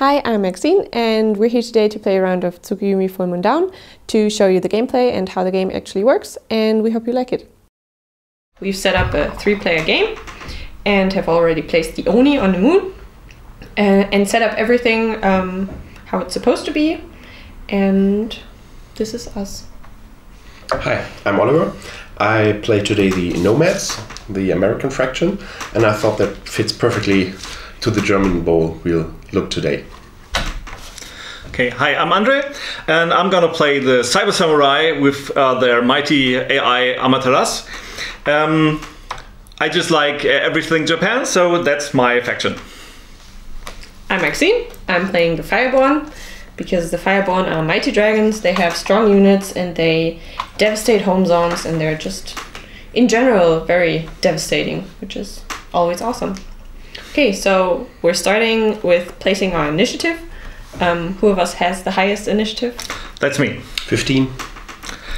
Hi, I'm Maxine, and we're here today to play a round of Tsukuyumi Full Moon Down to show you the gameplay and how the game actually works, and we hope you like it. We've set up a 3-player game and have already placed the Oni on the moon and set up everything how it's supposed to be, and this is us. Hi, I'm Oliver. I play today the Nomads, the American fraction, and I thought that fits perfectly to the German bowl we'll look today. Okay, hi, I'm Andre, and I'm gonna play the Cyber Samurai with their mighty AI Amaterasu. I just like everything Japan, so that's my faction. I'm Maxine. I'm playing the Fireborn, because the Fireborn are mighty dragons. They have strong units and they devastate home zones, and they're just, in general, very devastating, which is always awesome. Okay, so we're starting with placing our initiative. Who of us has the highest initiative? That's me. 15.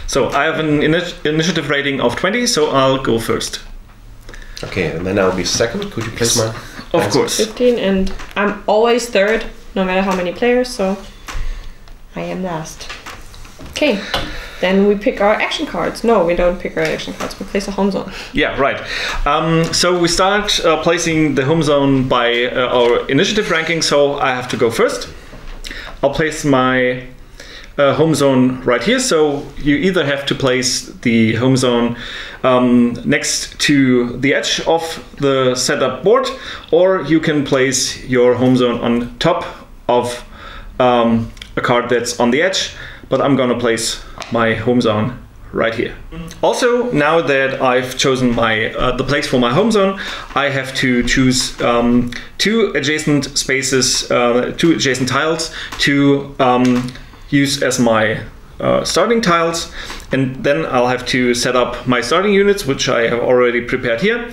So I have an initiative rating of 20, so I'll go first. Okay, and then I'll be second. Could you place my... Of course. 15, and I'm always third, no matter how many players, so I am last. Okay, then we pick our action cards. No, we don't pick our action cards, we place a home zone. Yeah, right. So we start placing the home zone by our initiative ranking, so I have to go first. I'll place my home zone right here, so you either have to place the home zone next to the edge of the setup board, or you can place your home zone on top of a card that's on the edge, but I'm gonna place my home zone right here. Also, now that I've chosen my the place for my home zone, I have to choose two adjacent spaces, two adjacent tiles to use as my starting tiles, and then I'll have to set up my starting units, which I have already prepared here,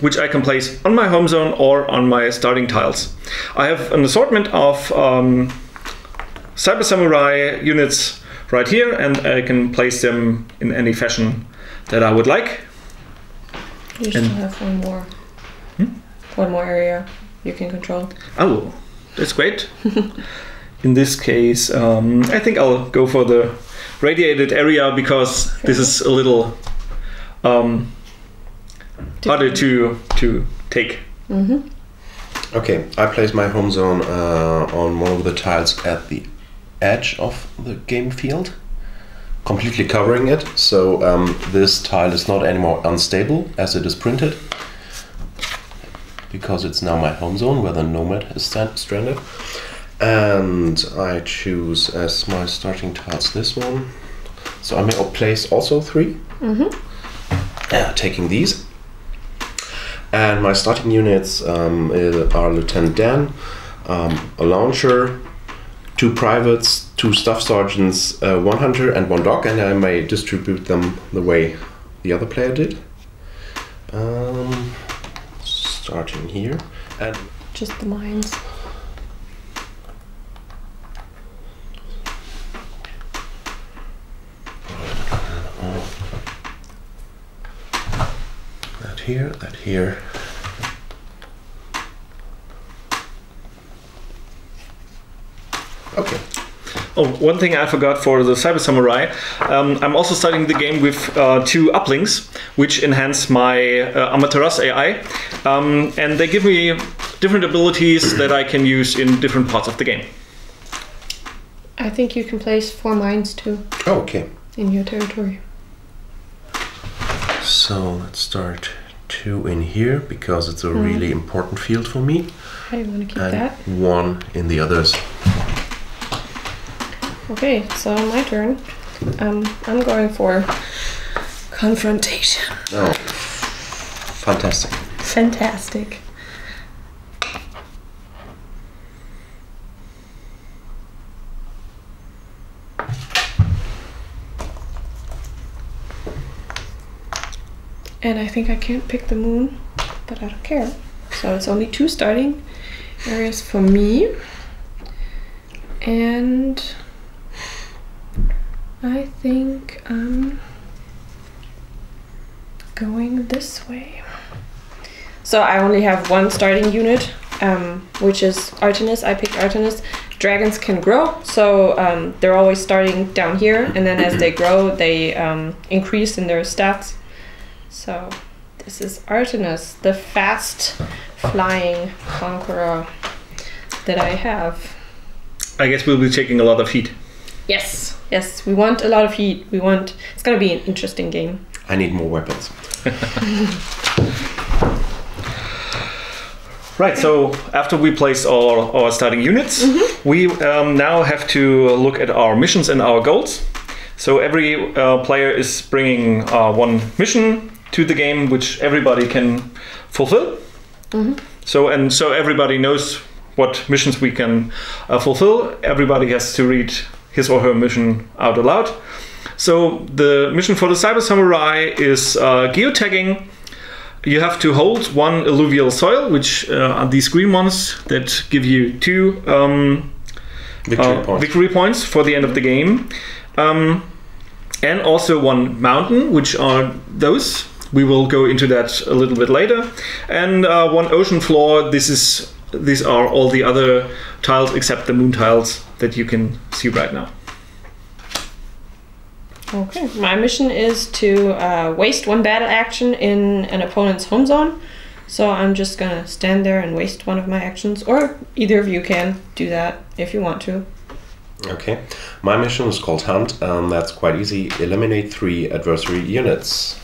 which I can place on my home zone or on my starting tiles. I have an assortment of Cyber Samurai units right here, and I can place them in any fashion that I would like. You still have one more. One more area you can control. Oh, that's great. In this case, I think I'll go for the radiated area, because this is a little harder to take. Okay, I place my home zone on one of the tiles at the edge of the game field, completely covering it, so this tile is not anymore unstable as it is printed, because it's now my home zone where the Nomad is stranded. And I choose as my starting tiles this one, so I may place also 3, taking these. And my starting units are Lieutenant Dan, a launcher, 2 privates, 2 staff sergeants, 1 hunter and 1 dog, and I may distribute them the way the other player did. Starting here, and just the mines. that here. Okay. Oh, one thing I forgot for the Cyber Samurai, I'm also starting the game with 2 uplinks, which enhance my Amaterasu AI, and they give me different abilities that I can use in different parts of the game. I think you can place 4 mines too. Oh, okay. In your territory. So let's start 2 in here, because it's a really important field for me. I want to keep and that. 1 in the others. Okay, so my turn. I'm going for confrontation. Oh, fantastic. Fantastic. And I think I can't pick the moon, but I don't care. So it's only 2 starting areas for me. And I think I'm going this way. So I only have 1 starting unit which is Artemis. I picked Artemis. Dragons can grow, so they're always starting down here, and then as they grow, they increase in their stats. So this is Artemis, the fast flying conqueror that I have. I guess we'll be taking a lot of heat. Yes, yes, we want a lot of heat. It's gonna be an interesting game. I need more weapons. Right, so after we place our starting units, we now have to look at our missions and our goals. So every player is bringing one mission to the game, which everybody can fulfill. So everybody knows what missions we can fulfill. Everybody has to read his or her mission out aloud. So the mission for the Cyber Samurai is geotagging. You have to hold one alluvial soil, which are these green ones that give you 2 victory points for the end of the game. And also one mountain, which are those. We will go into that a little bit later. And one ocean floor. These are all the other tiles except the moon tiles that you can see right now. Okay, my mission is to waste 1 battle action in an opponent's home zone. So I'm just gonna stand there and waste 1 of my actions, or either of you can do that if you want to. Okay, my mission is called Hunt, and that's quite easy. Eliminate 3 adversary units.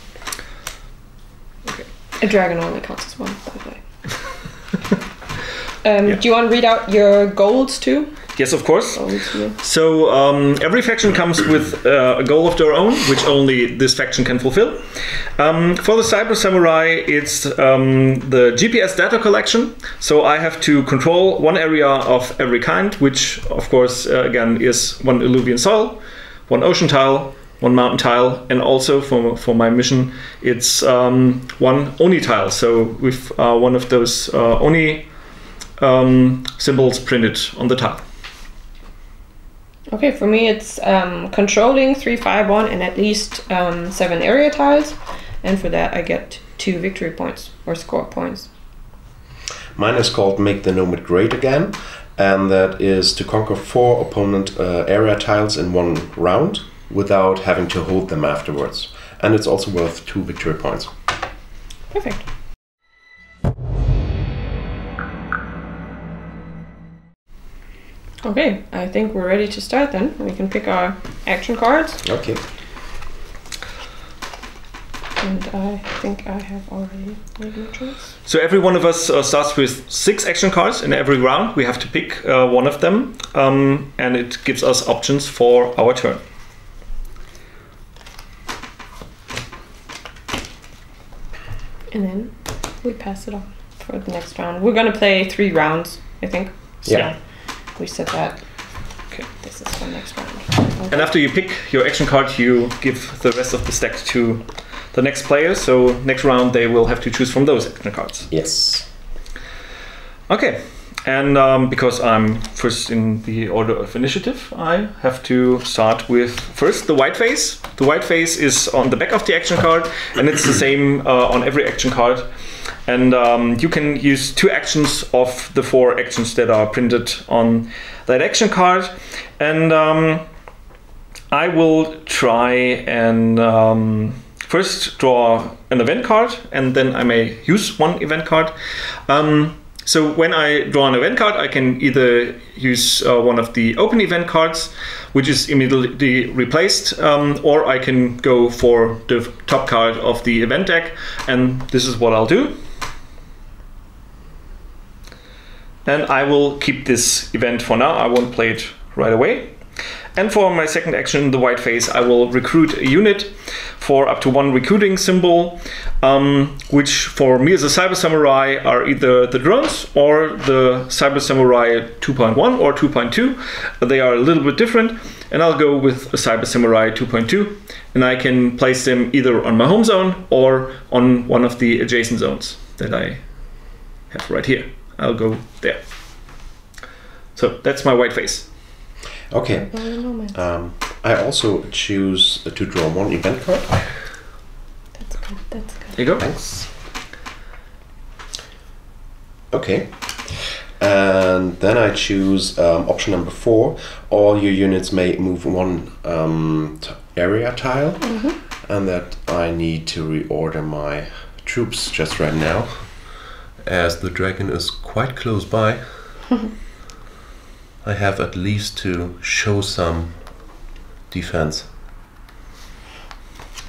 Okay. A dragon only counts as 1, by the way. Do you want to read out your goals too? Yes, of course. So every faction comes with a goal of their own, which only this faction can fulfill. For the Cyber Samurai, it's the GPS data collection. So I have to control 1 area of every kind, which of course, again, is 1 alluvial soil, 1 ocean tile, 1 mountain tile, and also for my mission, it's 1 Oni tile. So with 1 of those Oni symbols printed on the tile. Okay, for me it's controlling 3 fireball and at least 7 area tiles, and for that I get 2 victory points or score points. Mine is called Make the Nomad Great Again, and that is to conquer 4 opponent area tiles in 1 round without having to hold them afterwards. And it's also worth 2 victory points. Perfect. Okay, I think we're ready to start then. We can pick our action cards. Okay. And I think I have already made my choice. So every one of us starts with 6 action cards. In every round we have to pick 1 of them, and it gives us options for our turn. And then we pass it on for the next round. We're gonna play 3 rounds, I think. So yeah. We said that. Okay. This is for next round. Okay. And after you pick your action card, you give the rest of the stack to the next player. So next round they will have to choose from those action cards. Yes. Okay. And because I'm first in the order of initiative, I have to start with first the white face. The white face is on the back of the action card, and it's the same on every action card. And you can use 2 actions of the 4 actions that are printed on that action card. And I will try and first draw an event card, and then I may use 1 event card. So when I draw an event card, I can either use 1 of the open event cards, which is immediately replaced, or I can go for the top card of the event deck, and this is what I'll do. And I will keep this event for now. I won't play it right away. And for my second action, the white face, I will recruit a unit for up to 1 recruiting symbol, which for me as a Cyber Samurai are either the drones or the Cyber Samurai 2.1 or 2.2. They are a little bit different, and I'll go with a Cyber Samurai 2.2, and I can place them either on my home zone or on one of the adjacent zones that I have right here. I'll go there. So that's my white face. Okay. I also choose to draw 1 event card. That's good. That's good. There you go. Thanks. Okay. And then I choose option number 4. All your units may move one area tile, and that I need to reorder my troops just right now, as the dragon is quite close by. I have at least to show some defense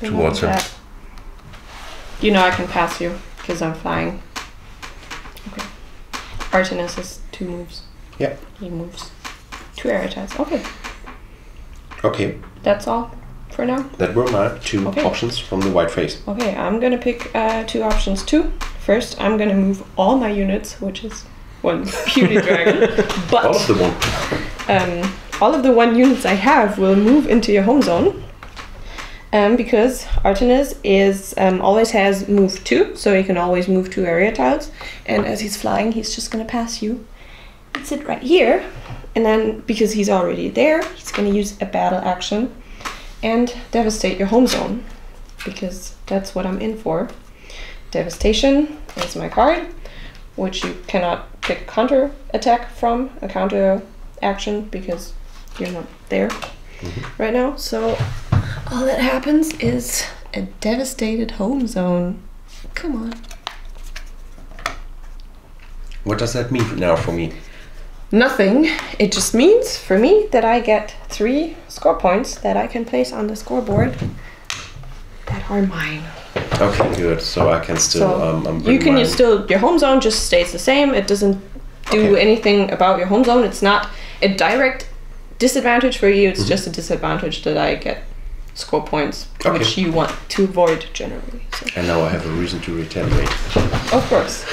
towards him. You know I can pass you because I'm flying. Okay. Artemis is 2 moves. Yeah. He moves 2 area tiles. Okay. Okay. That's all for now. That were my 2 options from the white face. Okay, I'm gonna pick 2 options too. First, I'm gonna move all my units, which is 1 beauty dragon. But all of the 1. All of the 1 units I have will move into your home zone. Because Artemis is always has move 2, so he can always move 2 area tiles. And as he's flying, he's just gonna pass you and sit right here. And then, because he's already there, he's gonna use a battle action and devastate your home zone, because that's what I'm in for. Devastation is my card, which you cannot pick counter attack from, a counter action, because you're not there right now. So all that happens is a devastated home zone. Come on. What does that mean now for me? Nothing. It just means for me that I get 3 score points that I can place on the scoreboard that are mine. Okay, good. So I can still you can use still, your home zone just stays the same. It doesn't do anything about your home zone. It's not a direct disadvantage for you. It's just a disadvantage that I get score points, which you want to avoid generally. So. And now I have a reason to retaliate. Of course.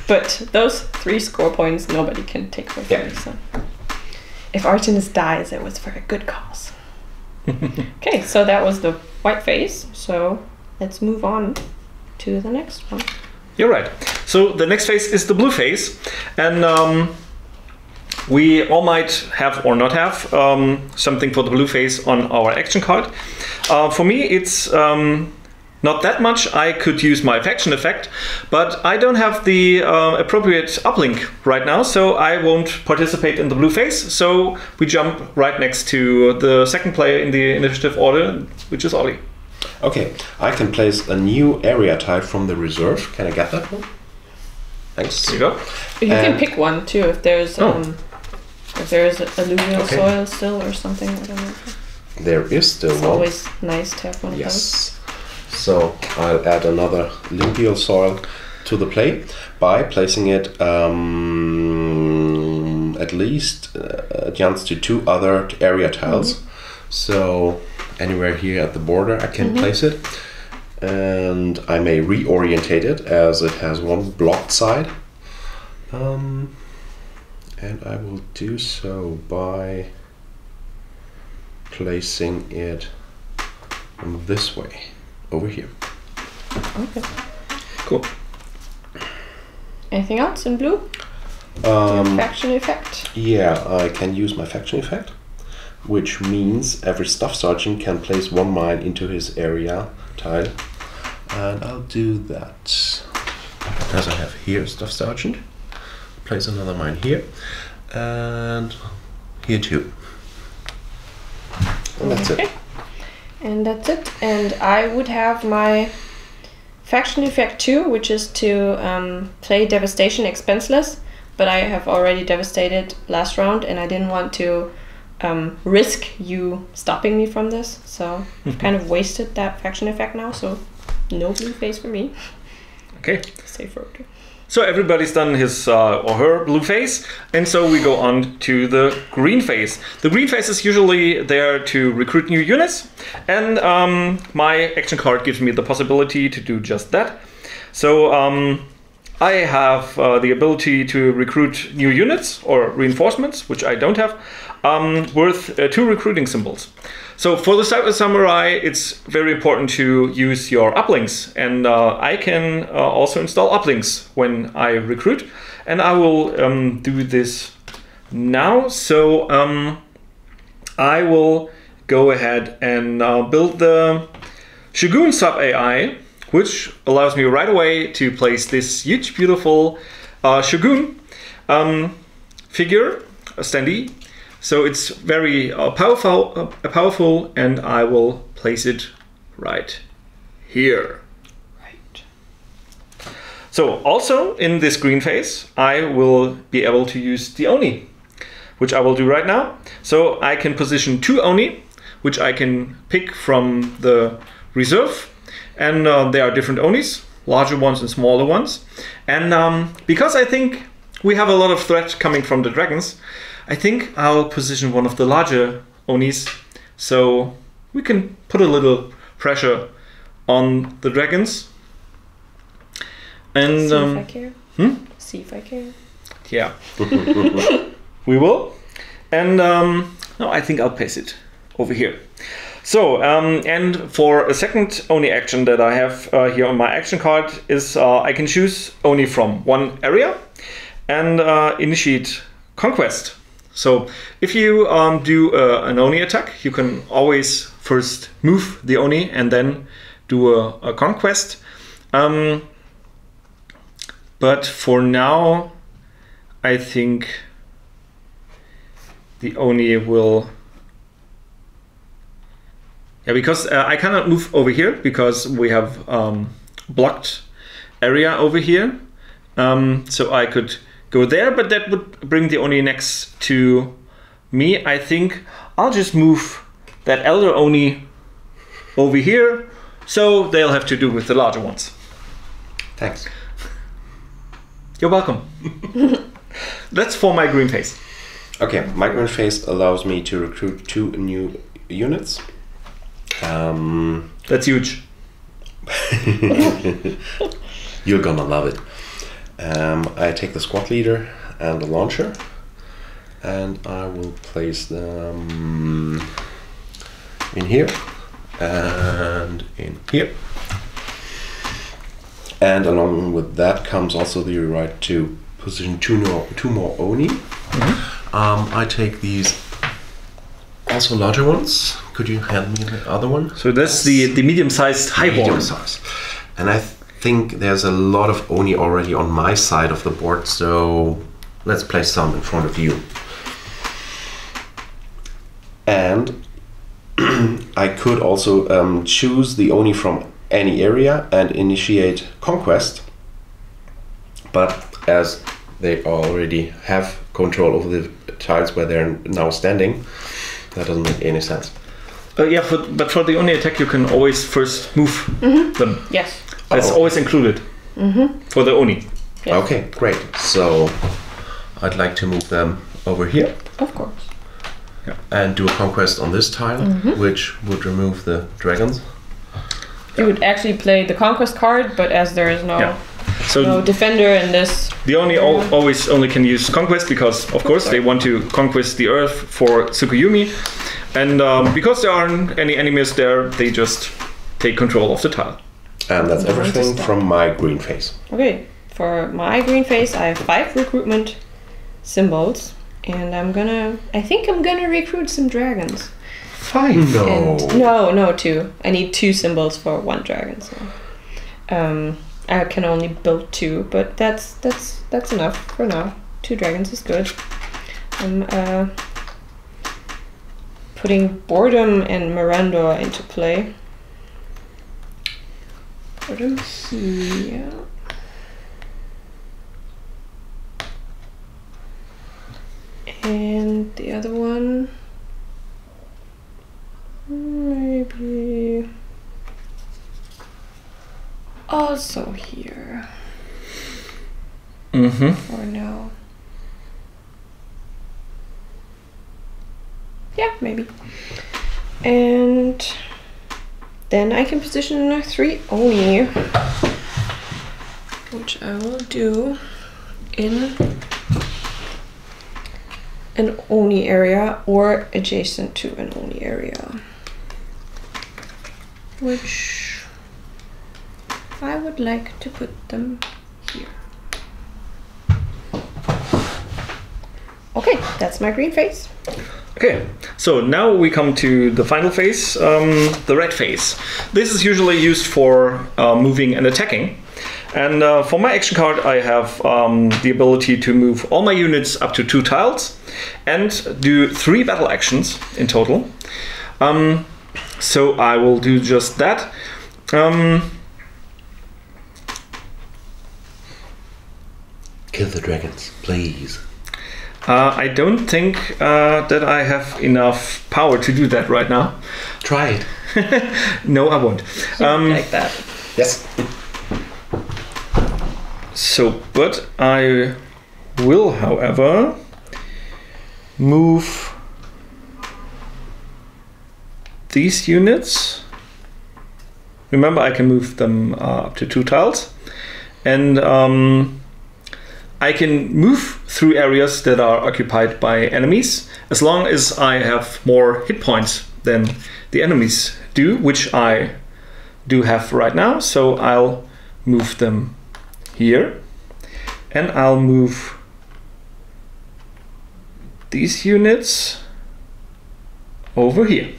But those 3 score points nobody can take for free. So. If Artemis dies, it was for a good cause. Okay, so that was the white face. So let's move on to the next one. You're right. So the next phase is the blue phase, and we all might have or not have something for the blue phase on our action card. For me, it's not that much. I could use my faction effect, but I don't have the appropriate uplink right now, so I won't participate in the blue phase. So we jump right next to the second player in the initiative order, which is Ollie. Okay, I can place a new area tile from the reserve. Can I get that one? Thanks. There you go. You can pick one too if there's alluvial soil still or something. I don't know. There is still it's one. Always nice to have one of those. Yes. So I'll add another alluvial soil to the play by placing it at least adjacent to 2 other area tiles. So anywhere here at the border I can place it, and I may reorientate it as it has 1 blocked side, and I will do so by placing it this way over here. Okay. Cool. Anything else in blue? Your faction effect? Yeah, I can use my faction effect, which means every staff sergeant can place 1 mine into his area tile, and I'll do that. As I have here staff sergeant, place another mine here, and here too. And that's it. And that's it. And I would have my faction effect too, which is to play devastation expenseless, but I have already devastated last round and I didn't want to risk you stopping me from this, so I've kind of wasted that faction effect now, so no blue phase for me. Okay. Safe road. So everybody's done his or her blue phase, and so we go on to the green phase. The green phase is usually there to recruit new units, and my action card gives me the possibility to do just that. So I have the ability to recruit new units or reinforcements, which I don't have, worth 2 recruiting symbols. So for the samurai, it's very important to use your uplinks, and I can also install uplinks when I recruit, and I will do this now. So I will go ahead and build the Shogun sub AI, which allows me right away to place this huge, beautiful Shogun. figure, a standee. So it's very powerful, and I will place it right here. Right. So also in this green phase, I will be able to use the Oni, which I will do right now. So I can position 2 Oni, which I can pick from the reserve. And there are different Onis, larger ones and smaller ones. And because I think we have a lot of threat coming from the dragons, I think I'll position one of the larger Onis, so we can put a little pressure on the dragons. And see if I care. See if I care. Yeah. We will. And no, I think I'll place it over here. So, and for a second Oni action that I have here on my action card is I can choose Oni from one area and initiate conquest. So if you do an Oni attack, you can always first move the Oni and then do a conquest. But for now, I think the Oni will... Yeah, because I cannot move over here because we have blocked area over here. So I could go there, but that would bring the Oni next to me. I think I'll just move that Elder Oni over here, so they'll have to do with the larger ones. Thanks. You're welcome. That's for my green phase. Okay, my green phase allows me to recruit 2 new units. That's huge. You're gonna love it. I take the squad leader and the launcher, and I will place them in here and in here. And along with that comes also the right to position 2 more Oni. I take these also larger ones. Could you hand me the other one? So that's the medium-sized highborn. Medium size. And I think there's a lot of Oni already on my side of the board, so let's place some in front of you. And I could also choose the Oni from any area and initiate conquest, but as they already have control over the tiles where they're now standing, that doesn't make any sense. Yeah, but for the Oni attack you can always first move them. Yes. That's always included for the Oni. Yes. Okay, great. So I'd like to move them over here. Of course. Yeah. And do a conquest on this tile, which would remove the dragons. You would actually play the conquest card, but as there is no defender in this, the Oni always only can use conquest because, of course, they want to conquest the Earth for Tsukuyumi, and because there aren't any enemies there, they just take control of the tile. And that's everything from my green phase. Okay, for my green phase, I have 5 recruitment symbols, and I think I'm gonna recruit some dragons. 5? No. No, 2. I need 2 symbols for 1 dragon. So, I can only build 2, but that's enough for now. 2 dragons is good. I'm putting Boredom and Miranda into play. Boredom here. And the other one, maybe also here. Or no. Yeah, maybe. And then I can position 3 Oni, which I will do in an Oni area or adjacent to an Oni area, which I would like to put them here. Okay, that's my green phase. Okay, so now we come to the final phase, the red phase. This is usually used for moving and attacking. And for my action card, I have the ability to move all my units up to 2 tiles and do 3 battle actions in total. So I will do just that. Kill the dragons, please. I don't think that I have enough power to do that right now. Try it. No, I won't. Like that. Yes. So, but I will, however, move these units. Remember, I can move them up to 2 tiles. And I can move through areas that are occupied by enemies as long as I have more hit points than the enemies do, which I do have right now. So I'll move them here, and I'll move these units over here.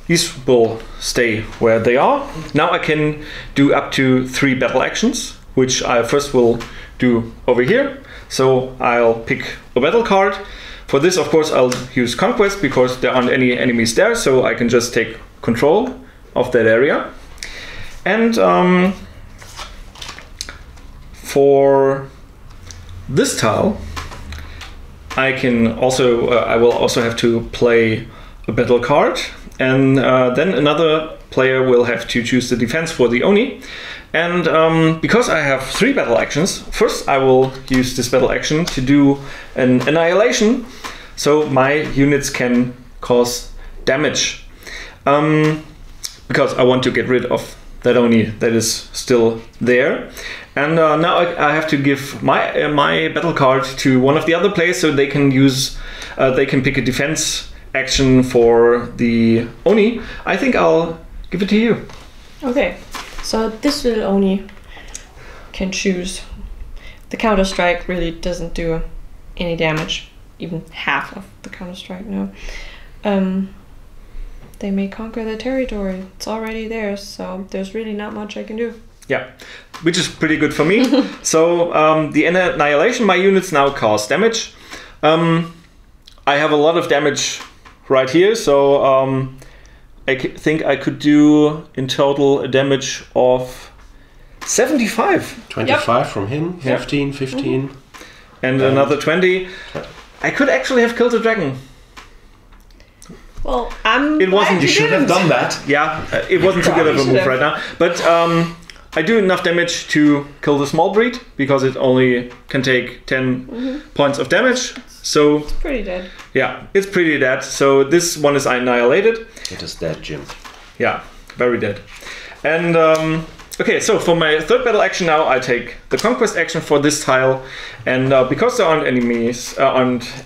These will stay where they are. Now I can do up to 3 battle actions, which I first will do over here. So I'll pick a battle card. For this, of course, I'll use Conquest because there aren't any enemies there, so I can just take control of that area. And for this tile, I will also have to play a battle card, and then another player will have to choose the defense for the Oni. And because I have 3 battle actions, first I will use this battle action to do an annihilation, so my units can cause damage. Because I want to get rid of that Oni that is still there. And now I have to give my battle card to one of the other players, so they can use, they can pick a defense action for the Oni. I think I'll give it to you. Okay, so this little Oni can choose. The counter strike really doesn't do any damage, even half of the counter strike. No, they may conquer the territory. It's already theirs, so there's really not much I can do. Yeah, which is pretty good for me. So the annihilation, my units now cause damage. I have a lot of damage right here, so I think I could do in total a damage of 75. 25 from him, 15, 15. And another 20. I could actually have killed the dragon. Well, It wasn't. You should have done that. Yeah, it wasn't too good of a move right now. But I do enough damage to kill the small breed because it only can take 10 points of damage. So it's pretty dead. Yeah, it's pretty dead. So this one is annihilated. It is dead, Jim. Yeah, very dead. And okay, so for my 3rd battle action now, I take the conquest action for this tile, and because there aren't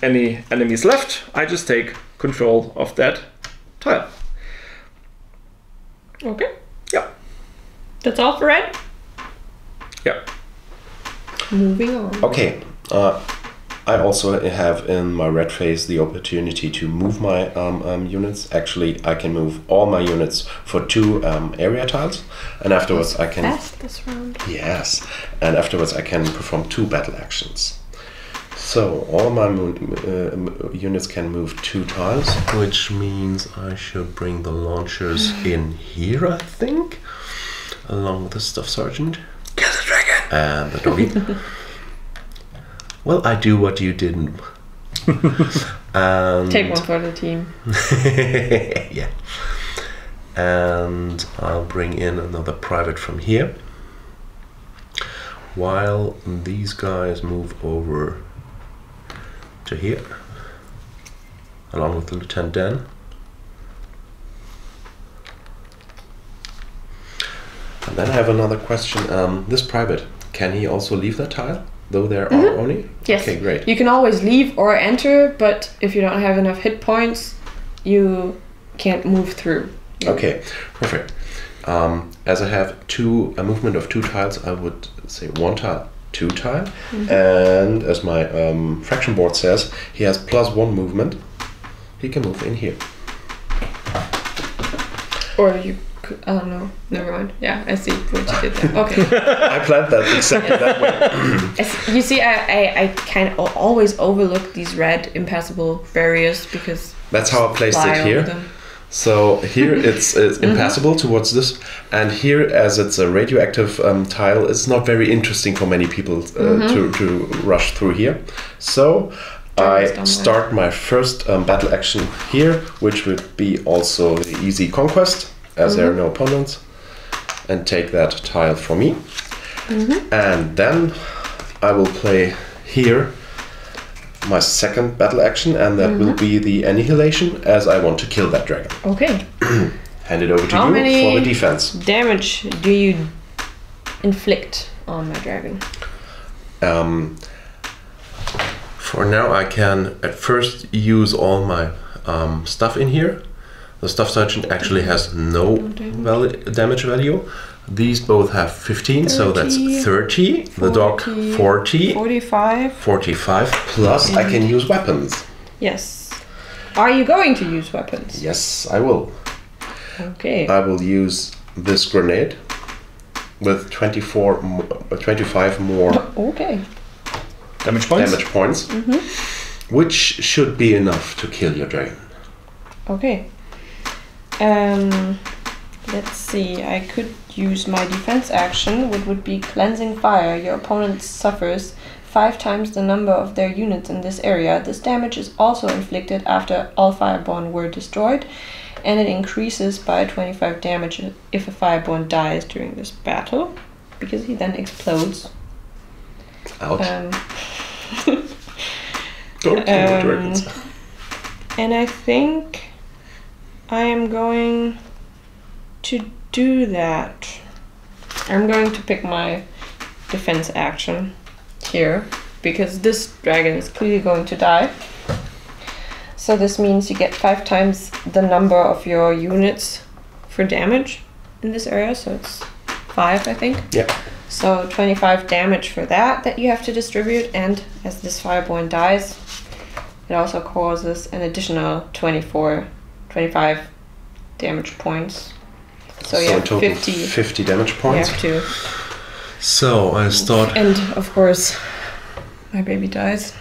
any enemies left, I just take control of that tile. Okay. Yeah. That's all for red? Yeah. Moving on. Okay. I also have in my red phase the opportunity to move my units. Actually, I can move all my units for 2 area tiles, and afterwards I can. Fast this round. Yes, and afterwards I can perform 2 battle actions. So all my units can move 2 tiles, which means I should bring the launchers in here, I think, along with the Staff Sergeant. Kill the dragon! And the doggy. Well, I do what you didn't. And Take one for the team. yeah. And I'll bring in another private from here, while these guys move over to here, along with the Lieutenant Dan. And then I have another question. This private, can he also leave that tile, though there are only? Yes. Okay, great. You can always leave or enter, but if you don't have enough hit points, you can't move through. Okay, perfect. As I have a movement of 2 tiles, I would say 1 tile, 2 tile. And as my fraction board says, he has +1 movement. He can move in here. Or you Oh no, never mind. Yeah, I see what you did there. Okay. I planned that exactly that way. You see, I kind of always overlook these red impassable barriers because that's how I placed it here. So here it's impassable towards this, and here, as it's a radioactive tile, it's not very interesting for many people to rush through here. So I start my first battle action here, which would be also the easy conquest, as there are no opponents, and take that tile for me. And then I will play here my second battle action, and that will be the annihilation, as I want to kill that dragon. Okay. Hand it over to you for the defense. Damage do you inflict on my dragon? For now, I can at first use all my stuff in here. The Stuff Sergeant actually has no damage value. These both have 15, 30, so that's 30. 40, the dog 40. 45. 45, plus I can use weapons. Yes. Are you going to use weapons? Yes, I will. Okay. I will use this grenade with 25 more damage points. Damage points, which should be enough to kill your dragon. Okay. Let's see. I could use my defense action, which would be Cleansing Fire. Your opponent suffers 5 times the number of their units in this area. This damage is also inflicted after all Fireborn were destroyed, and it increases by 25 damage if a Fireborn dies during this battle, because he then explodes. Ouch. Don't kill dragons. And I think I am going to do that. I'm going to pick my defense action here, because this dragon is clearly going to die. So this means you get 5 times the number of your units for damage in this area, so it's 5, I think. Yeah. So 25 damage for that you have to distribute, and as this Fireborn dies, it also causes an additional 25 damage points. So yeah, in total 50 damage points. You have to. So I start. And of course, my baby dies.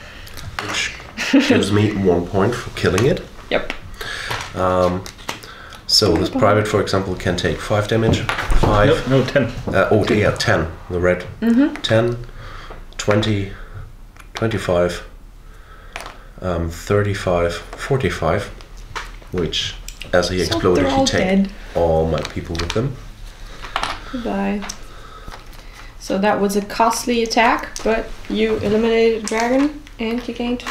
Which gives me 1 point for killing it. Yep. So this private, for example, can take 5 damage. 5. Nope, no, 10. Oh, yeah, 10. The red. 10, 20, 25, 35, 45. Which, as he exploded, he take all my people with him. Goodbye. So that was a costly attack, but you eliminated a dragon, and you gained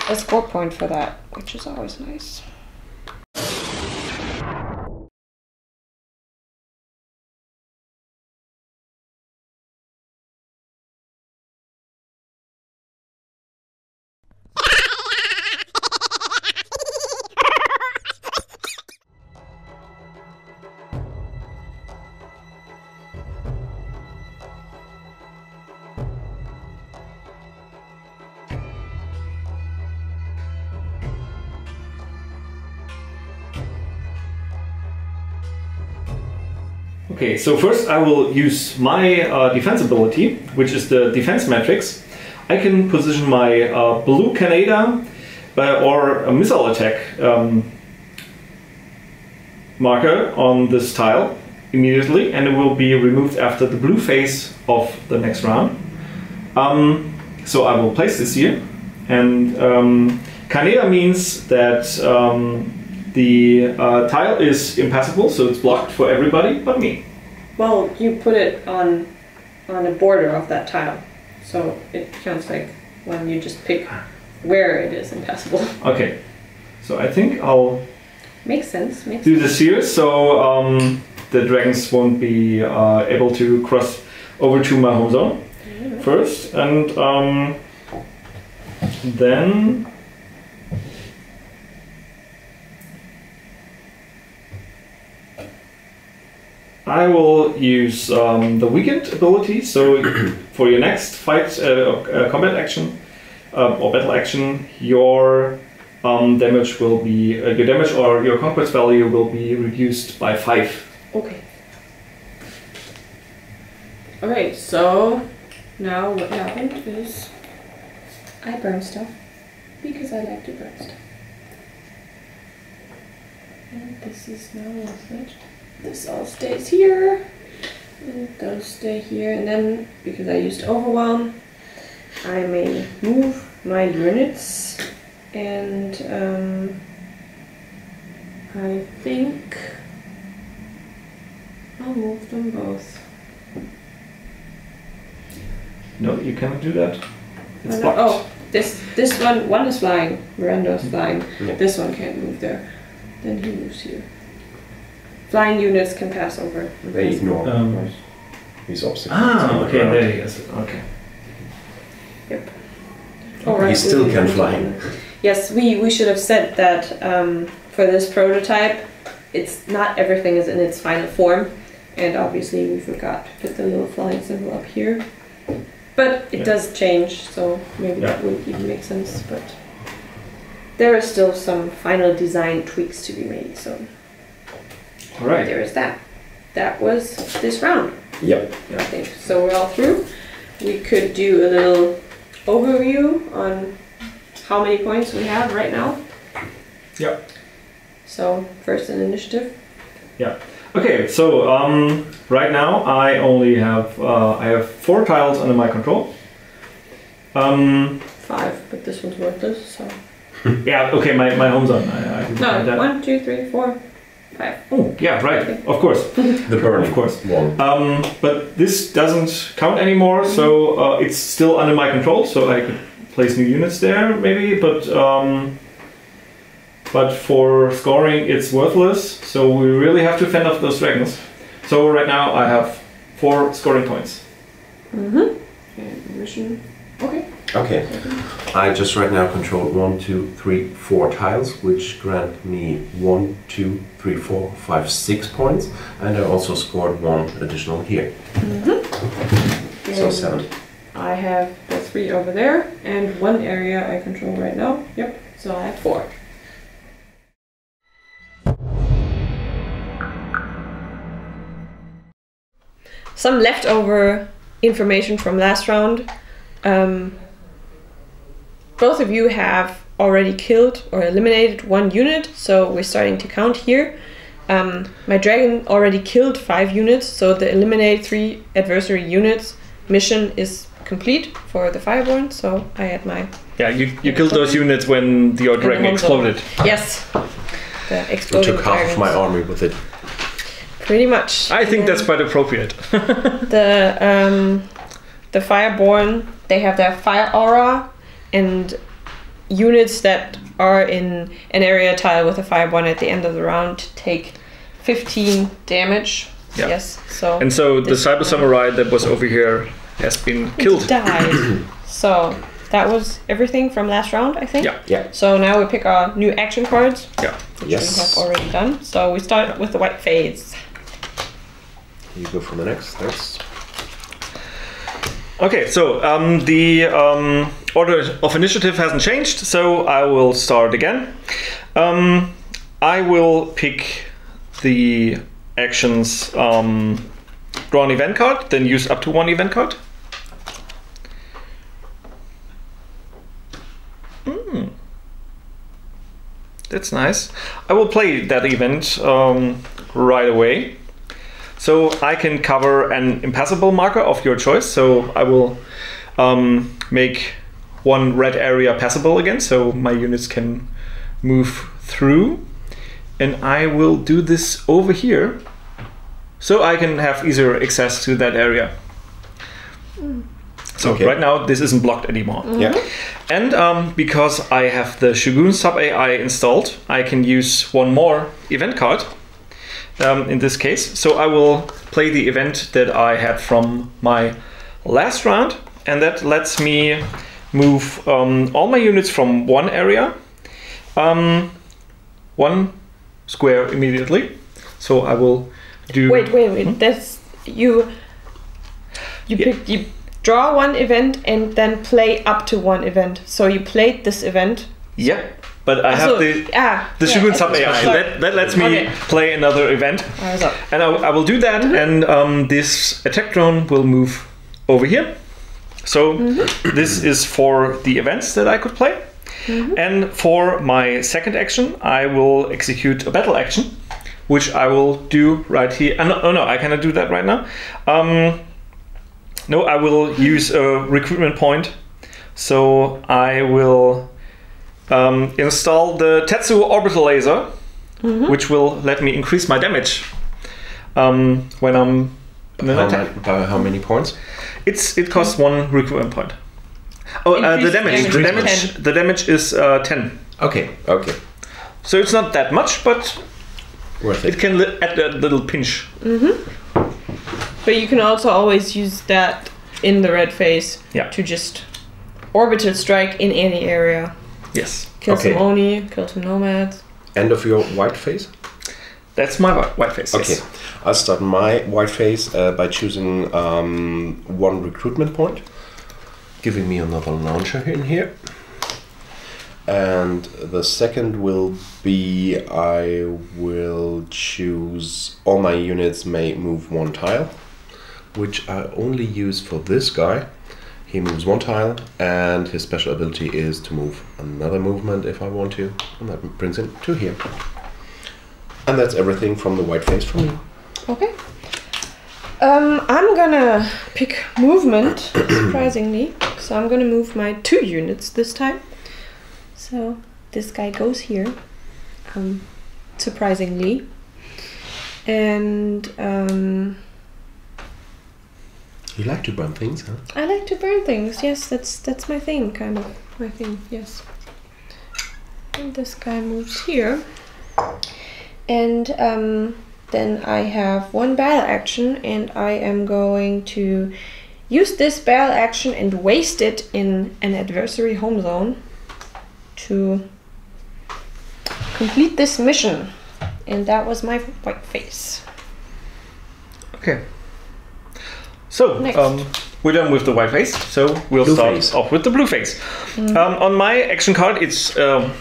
a score point for that, which is always nice. Okay, so first I will use my defense ability, which is the defense matrix. I can position my blue Canada or a missile attack marker on this tile immediately, and it will be removed after the blue phase of the next round. So I will place this here, and Canada means that the tile is impassable, so it's blocked for everybody but me. Well, you put it on a border of that tile, so it counts like when you just pick where it is impassable. Okay, so I think I'll makes sense. Do this here, so the dragons won't be able to cross over to my home zone first, and then I will use the weakened ability. So for your next fight, combat action or battle action, your damage will be your damage or your conquest value will be reduced by 5 Okay. Okay, so now what happened is I burn stuff because I like to burn stuff. And this is now worth it. This all stays here. And those stay here. And then, because I used overwhelm, I may move my units. And I think I'll move them both. No, you cannot do that. It's Oh, blocked. oh, this one is flying. Miranda's flying. Yeah. This one can't move there. Then he moves here. Flying units can pass over. They ignore Um, these obstacles. Ah, okay, there he is. Okay. Yep. Alright. He still can fly. Yes, we should have said that for this prototype, it's not everything is in its final form, and obviously we forgot to put the little flying symbol up here. But it does change, so maybe that wouldn't even make sense. But there are still some final design tweaks to be made. So All right. there is that. That was this round. Yep. I think so. We're all through. We could do a little overview on how many points we have right now. Yeah. So first an initiative. Yeah. Okay. So right now I only have I have 4 tiles under my control. 5, but this one's worthless. So Yeah. Okay. My home zone. I didn't no, have that. 1, 2, 3, 4, 5. Oh yeah. Right. Of course. The burning Of course. one. But this doesn't count anymore, so it's still under my control. So I could place new units there, maybe. But for scoring, it's worthless. So we really have to fend off those dragons. So right now I have 4 scoring points. And mission. Okay. Okay. I just right now control 1, 2, 3, 4 tiles, which grant me 1, 2, 3, 4, 5, 6 points, and I also scored 1 additional here. So And 7. I have the 3 over there, and 1 area I control right now. Yep. So I have 4. Some leftover information from last round. Both of you have already killed or eliminated 1 unit, so we're starting to count here. My dragon already killed 5 units, so the eliminate 3 adversary units mission is complete for the Fireborn, so I had my... Yeah, you killed those units when your dragon home zone. exploded. Yes. The I exploding took half of dragons. my army with it. Pretty much. I think And that's quite appropriate. the Fireborn, they have their fire aura, and units that are in an area tile with a Fireborn at the end of the round take 15 damage. Yeah. Yes. So And so the this Cyber one Samurai that was over here has been killed. died. So that was everything from last round, I think. Yeah. Yeah. So now we pick our new action cards, Yeah. which Yes. we have already done. So we start with the white phase. You go for the next. Next. Okay, so the order of initiative hasn't changed, so I will start again. I will pick the actions draw an event card, then use up to 1 event card. That's nice. I will play that event right away. So I can cover an impassable marker of your choice. So I will make 1 red area passable again, so my units can move through. And I will do this over here, so I can have easier access to that area. So Okay. right now this isn't blocked anymore. Yeah. And because I have the Shogun sub AI installed, I can use 1 more event card in this case. So I will play the event that I had from my last round, and that lets me move all my units from 1 area 1 square immediately. So I will do... Wait. That's you draw 1 event and then play up to 1 event. So you played this event. Yeah. but I have the Shogun sub AI. That lets me play another event. And I will do that, and this attack drone will move over here. So this is for the events that I could play. And for my second action, I will execute a battle action, which I will do right here. Oh no, I cannot do that right now. No, I will use a recruitment point. So I will install the Tetsu orbital laser, which will let me increase my damage when I'm in an attack. By how many points? It costs 1 recruitment point. Oh, the damage is 10. Okay. So it's not that much, but worth it. It can add a little pinch. But you can also always use that in the red phase to just orbital strike in any area. Yes. Kill some Oni, kill some nomads. End of your white phase? That's my white phase. Okay. Yes. I'll start my white phase by choosing 1 recruitment point, giving me another launcher in here. And the second will be I will choose all my units may move 1 tile, which I only use for this guy. He moves 1 tile, and his special ability is to move another movement if I want to, and that brings him to here. And that's everything from the white phase for me. Okay. I'm gonna pick movement, surprisingly. So I'm gonna move my 2 units this time. So this guy goes here, surprisingly. And you like to burn things, huh? I like to burn things. Yes, that's my thing, kind of my thing. Yes. And this guy moves here, and then I have 1 battle action, and I am going to use this battle action and waste it in an adversary home zone to complete this mission. And that was my white phase. Okay. So, we're done with the white phase, so we'll start off with the blue phase. On my action card, it's,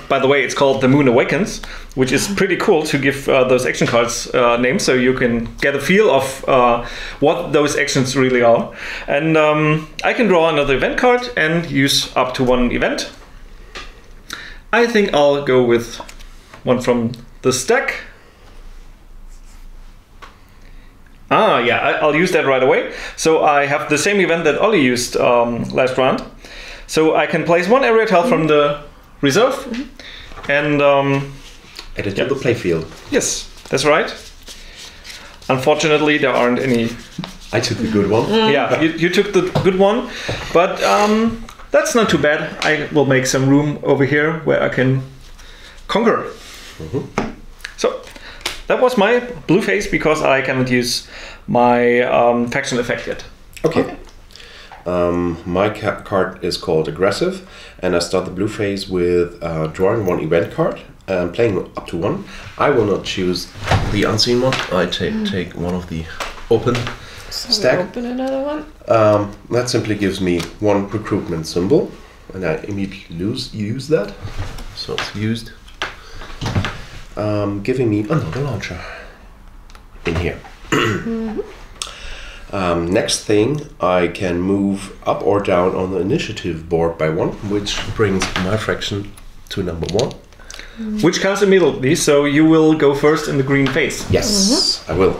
by the way, it's called The Moon Awakens, which is pretty cool to give those action cards names, so you can get a feel of what those actions really are. And I can draw another event card and use up to 1 event. I think I'll go with 1 from the stack. I'll use that right away. So I have the same event that Ollie used last round. So I can place 1 area tile from the reserve and add it to the playfield. Yes, that's right. Unfortunately, there aren't any. I took the good one. Yeah, you took the good one, but that's not too bad. I will make some room over here where I can conquer. So that was my blue phase because I cannot use my faction effect yet. Okay. My card is called Aggressive, and I start the blue phase with drawing 1 event card and playing up to 1. I will not choose the unseen one. I take one of the open stack. Open another one. That simply gives me 1 recruitment symbol, and I immediately use that. So it's used. Giving me another launcher in here. Next thing, I can move up or down on the initiative board by 1, which brings my faction to number 1. Which comes immediately, so you will go first in the green phase. Yes, I will.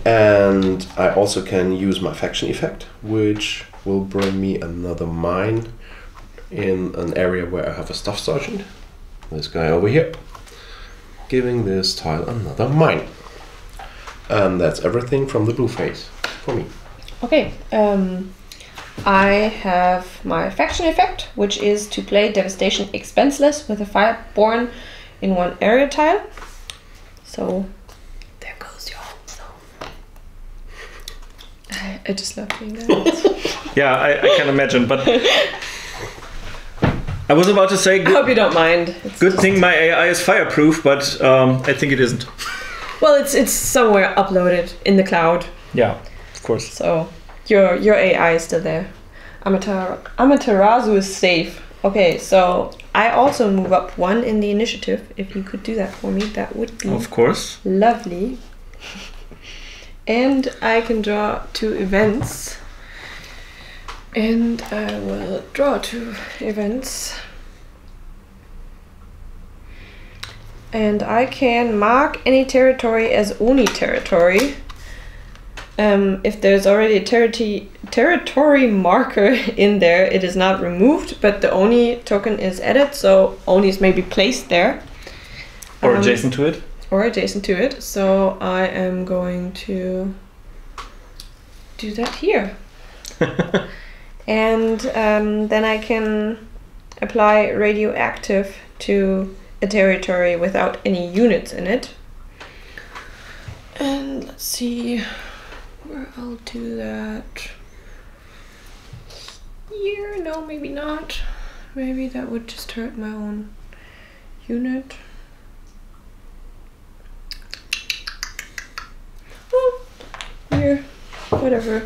And I also can use my faction effect, which will bring me another mine in an area where I have a staff sergeant. This guy over here. Giving this tile another mine. And that's everything from the blue phase for me. Okay, I have my faction effect, which is to play Devastation expenseless with a Fireborn in 1 area tile. So there goes your home zone. I just love doing that. Yeah, I can imagine, but I was about to say, I hope you don't mind. Good thing my AI is fireproof, but I think it isn't. Well, it's somewhere uploaded in the cloud. Yeah, of course. So your AI is still there. Amaterasu is safe. Okay, so I also move up 1 in the initiative. If you could do that for me, that would be Of course. lovely. And I can draw 2 events. And I will draw 2 events. And I can mark any territory as Oni territory. If there's already a territory marker in there, it is not removed, but the Oni token is added, so Onis may be placed there. Or adjacent to it. Or adjacent to it. So I am going to do that here. And then I can apply radioactive to a territory without any units in it. And let's see where I'll do that. Here? No, maybe not. Maybe that would just hurt my own unit. Oh, here. Whatever.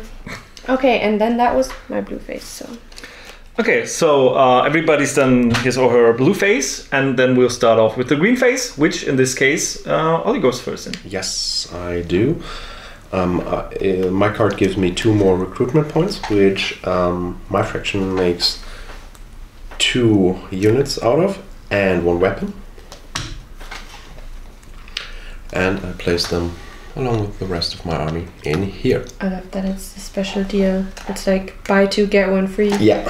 Okay, and then that was my blue face, so. Okay, so everybody's done his or her blue face, and then we'll start off with the green face, which in this case, Ollie goes first in. Yes, I do. My card gives me 2 more recruitment points, which my faction makes 2 units out of, and 1 weapon. And I place them along with the rest of my army in here. I love that it's a special deal. It's like buy 2, get 1 free. Yeah.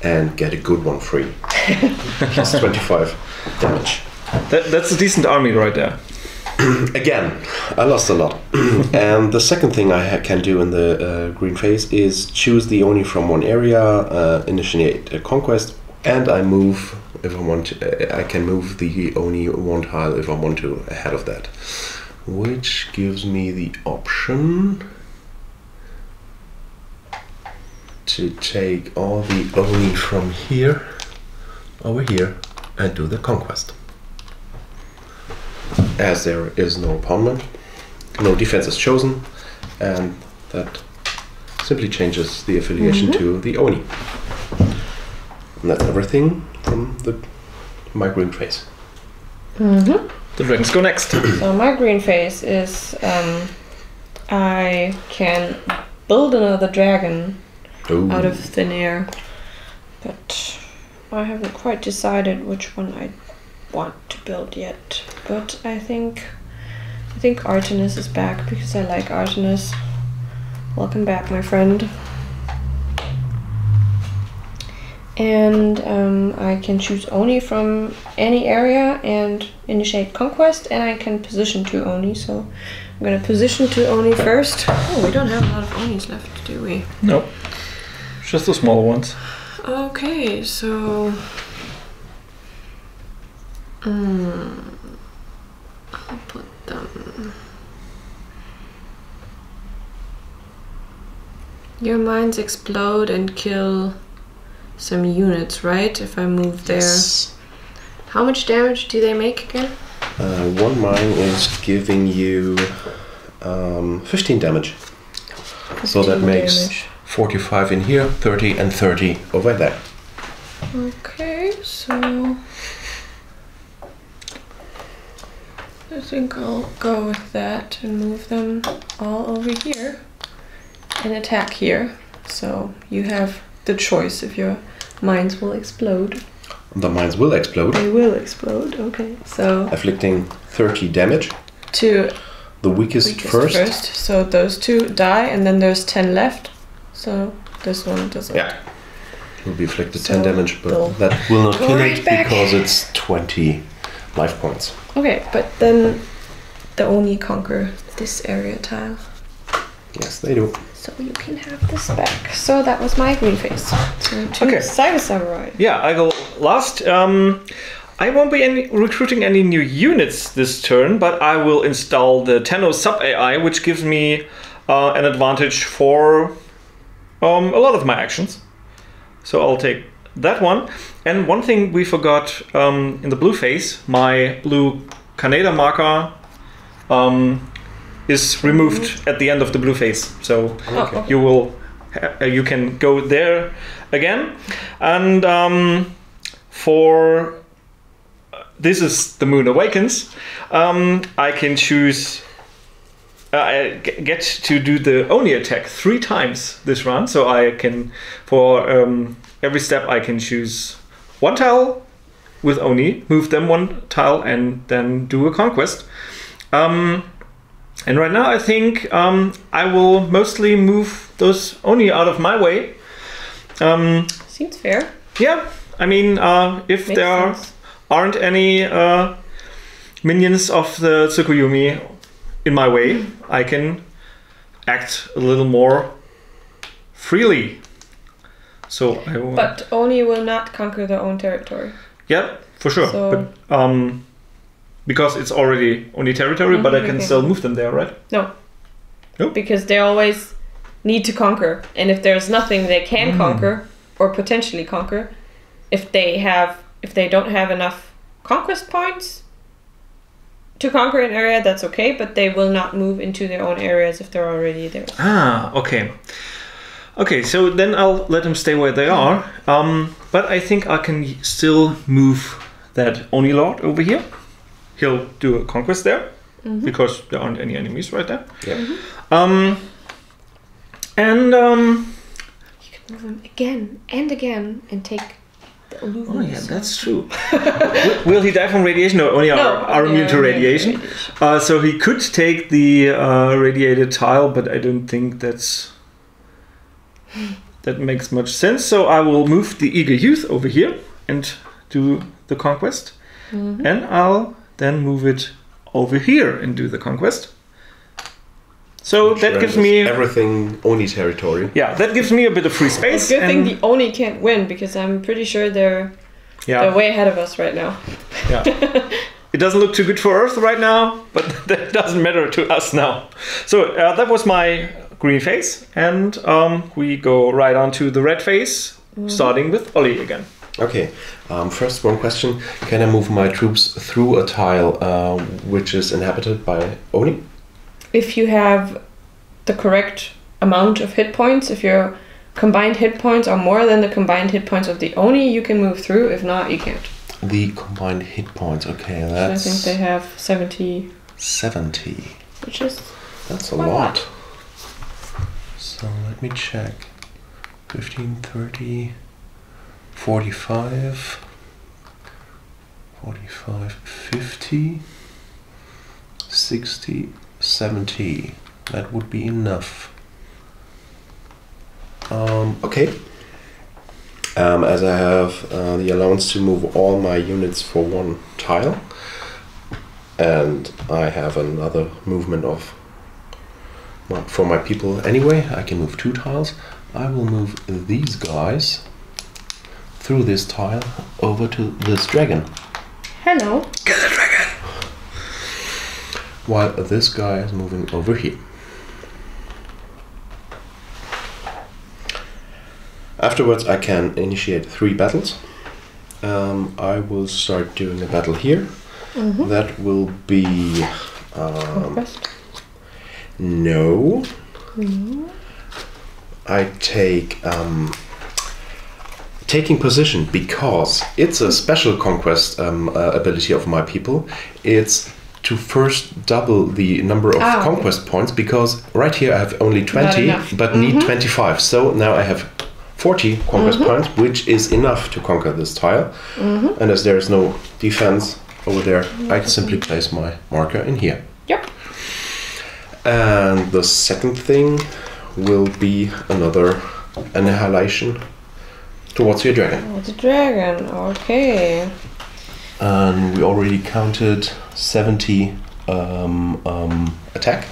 And get a good one free. Plus 25 damage. That's a decent army right there. Again, I lost a lot. And the second thing I can do in the green phase is choose the Oni from one area, initiate a conquest, and I move if I want to. I can move the Oni 1 tile if I want to ahead of that, which gives me the option to take all the Oni from here over here and do the conquest. As there is no opponent, no defense is chosen, and that simply changes the affiliation to the Oni. And that's everything from my green phase. The dragons go next. So my green phase is I can build another dragon out of thin air, but I haven't quite decided which one I want to build yet. But I think Artemis is back because I like Artemis. Welcome back, my friend. And I can choose Oni from any area and initiate conquest, and I can position 2 Oni. So I'm gonna position 2 Oni first. Oh, we don't have a lot of Onis left, do we? Nope. Just the smaller ones. Okay, so I'll put them. Your mines explode and kill some units, right? If I move there. Yes. How much damage do they make again? 1 mine is giving you 15 damage. 15 so that makes damage. 45 in here, 30 and 30 over there. Okay, so I think I'll go with that and move them all over here and attack here. So you have the choice if your mines will explode. The mines will explode. They will explode, okay. So afflicting 30 damage. To the weakest first. So those 2 die, and then there's 10 left. So this one doesn't. Yeah. Will be afflicted So 10 damage, they'll but that will not go kill right it back. because it's 20 life points. Okay, but then the Oni conquer this area tile. Yes, they do. So you can have this back. So that was my green face. So to Okay. Cyber Samurai. Yeah, I go last. I won't be recruiting any new units this turn, but I will install the Tenno sub AI, which gives me an advantage for a lot of my actions. So I'll take that one. And one thing we forgot in the blue phase, my blue Canada marker is removed at the end of the blue phase. So Okay. you will you can go there again. And for this is the Moon Awakens, I can choose. I get to do the Oni attack 3 times this run, so I can, for every step, I can choose 1 tile with Oni, move them 1 tile, and then do a conquest. And right now, I think I will mostly move those Oni out of my way. Seems fair. Yeah, I mean, if Makes there sense. aren't any minions of the Tsukuyumi in my way, I can act a little more freely. So I will. But Oni will not conquer their own territory. Yeah, for sure. So- But because it's already Oni territory, but I can okay. still move them there, right? No. Nope. Because they always need to conquer. And if there's nothing they can conquer, or potentially conquer, if they don't have enough conquest points to conquer an area, that's okay, but they will not move into their own areas if they're already there. Ah, okay. Okay, so then I'll let them stay where they are. But I think I can still move that Oni Lord over here. He'll do a conquest there, because there aren't any enemies right there. Yeah. And You can move them again and again and take the illusion. oh yeah, that's true. Will he die from radiation? No, only are immune to radiation. So he could take the radiated tile, but I don't think that makes much sense. So I will move the eager youth over here and do the conquest, and I'll then move it over here and do the conquest. So Which that gives renders me everything Oni territory. yeah, that gives me a bit of free It's space. a good thing and- the Oni can't win, because I'm pretty sure they're way ahead of us right now. Yeah. It doesn't look too good for Earth right now, but that doesn't matter to us now. So that was my green phase, and we go right on to the red phase, starting with Ollie again. Okay. First, one question: can I move my troops through a tile which is inhabited by Oni? If you have the correct amount of hit points, if your combined hit points are more than the combined hit points of the Oni, you can move through. If not, you can't. The combined hit points. Okay, So I that's think they have 70, 70. which is That's a quite lot. So let me check. 15, 30, 45, 45, 50, 60, 70. That would be enough. Okay. As I have the allowance to move all my units for 1 tile, and I have another movement of for my people anyway, I can move 2 tiles. I will move these guys through this tile over to this dragon. hello. Get the dragon! While this guy is moving over here. Afterwards, I can initiate 3 battles. I will start doing a battle here. That will be Conquest. no. I take taking position because it's a special conquest ability of my people. It's to first double the number of okay. conquest points, because right here I have only 20 enough. but need 25. So now I have 40 conquest points, which is enough to conquer this tile. And as there is no defense over there, I can simply place my marker in here. Yep. And the second thing will be another annihilation towards your dragon. Oh, the dragon. Okay. And we already counted 70 attack.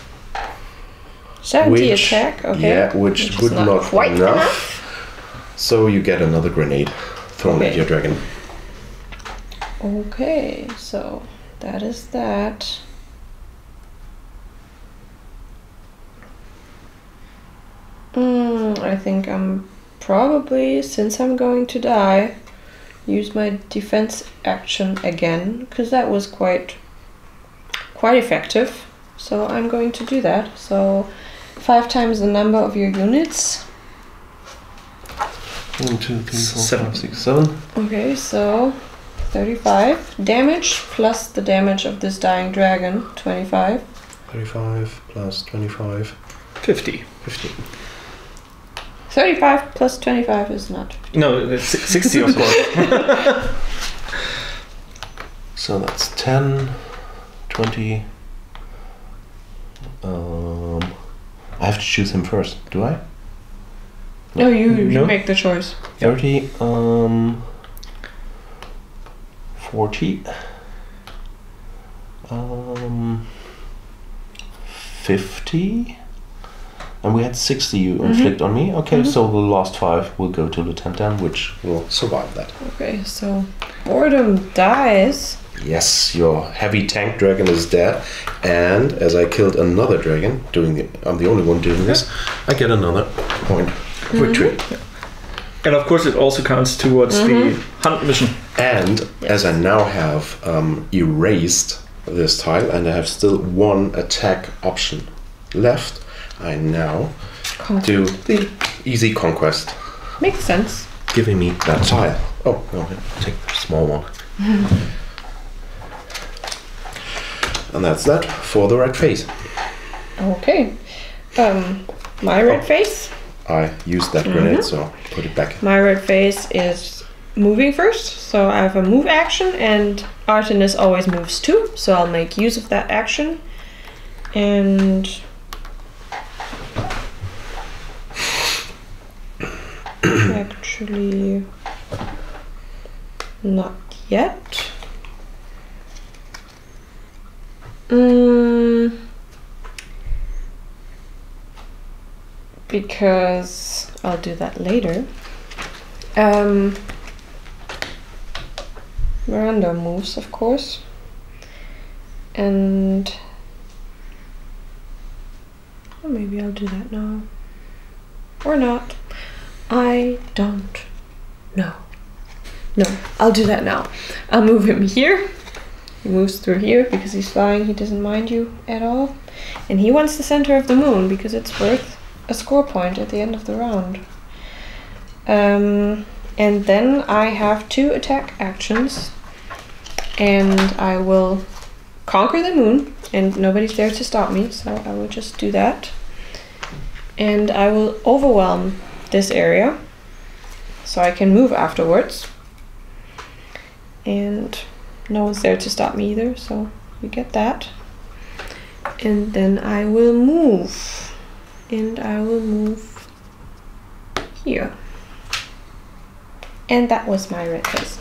70 attack. Okay. Yeah, which is would not quite be enough. So you get another grenade thrown at Okay. your dragon. Okay, so that is that. I think I'm probably, since I'm going to die, use my defense action again, because that was quite effective. So I'm going to do that. So 5 times the number of your units. 1, 2, 3, 4, 7. 5, 6, 7. Okay, so 35 damage plus the damage of this dying dragon, 25. 35 plus 25. 50. 50. 35 plus 25 is not 50. No, it's 60 of course. So that's 10, 20. I have to choose him first, do I? No, you No. make the choice. 30, 40, 50, and we had 60 you inflict on me. Okay, so the last 5 will go to Lieutenant Dan, which will survive that. Okay, so boredom dies. Yes, your heavy tank dragon is dead, and as I killed another dragon, I'm the only one doing this, I get another point of victory. And of course it also counts towards the hunt mission. And as I now have erased this tile and I have still 1 attack option left, I now do the easy conquest, Makes sense. giving me that tile. Oh, no, I'll take the small one. And that's that for the red face. Okay. My red face. I used that grenade, so put it back. My red face is moving first, so I have a move action, and Artemis always moves too, so I'll make use of that action. And actually not yet. Because I'll do that later. Miranda moves, of course. And or maybe I'll do that now. Or not. I don't know. No, I'll do that now. I'll move him here. He moves through here because he's flying. He doesn't mind you at all. And he wants the center of the moon because it's worth a score point at the end of the round. And then I have 2 attack actions. And I will conquer the moon. And nobody's there to stop me, so I will just do that. And I will overwhelm this area, so I can move afterwards. And no one's there to stop me either, so we get that. And then I will move. And I will move here. And that was my red face.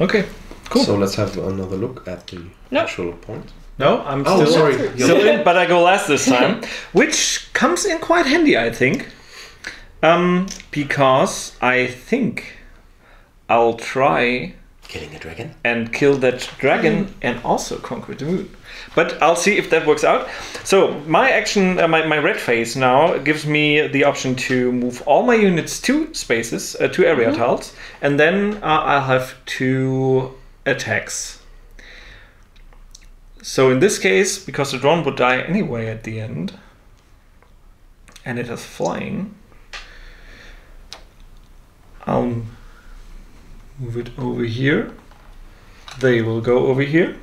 Okay, cool. So let's have another look at the actual point. No, I'm Oh, still, sorry. still in, but I go last this time, which comes in quite handy, I think, because I think I'll try Killing a dragon? and kill that dragon and also conquer the moon. But I'll see if that works out. So my action, my red phase now gives me the option to move all my units 2 spaces, 2 area tiles, and then I'll have 2 attacks. So in this case, because the drone would die anyway at the end, and it has flying, I'll move it over here. They will go over here.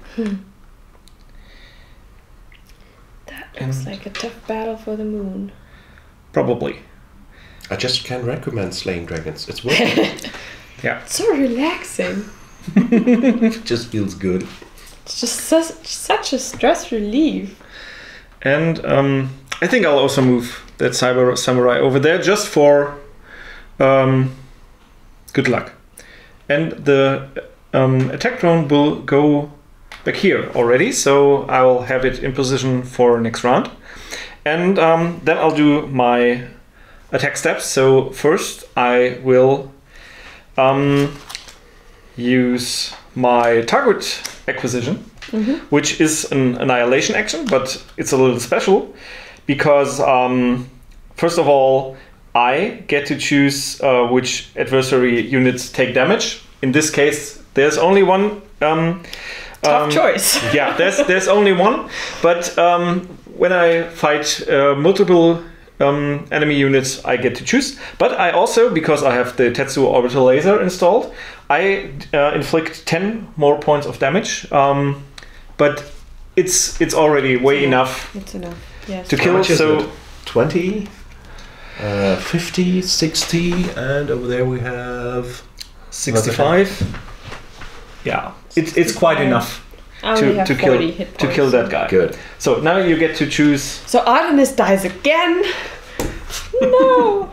That looks like a tough battle for the moon. Probably. I just can't recommend slaying dragons. It's worth it. Yeah. So relaxing. It just feels good. It's just such a stress relief. And I think I'll also move that cyber samurai over there just for good luck. And the attack drone will go back here already, so I will have it in position for next round. And then I'll do my attack steps. So first I will use my target acquisition, which is an annihilation action, but it's a little special because first of all I get to choose which adversary units take damage. In this case there's only one Tough choice. yeah, there's only one, but when I fight multiple enemy units I get to choose. But I also, because I have the Tetsuo orbital laser installed, I inflict 10 more points of damage. But it's already way enough. It's enough. Yes. To kill. So 20, 50, 60, and over there we have 65. Yeah, it's quite enough to kill that guy. Good. So now you get to choose. So Artemis dies again. No,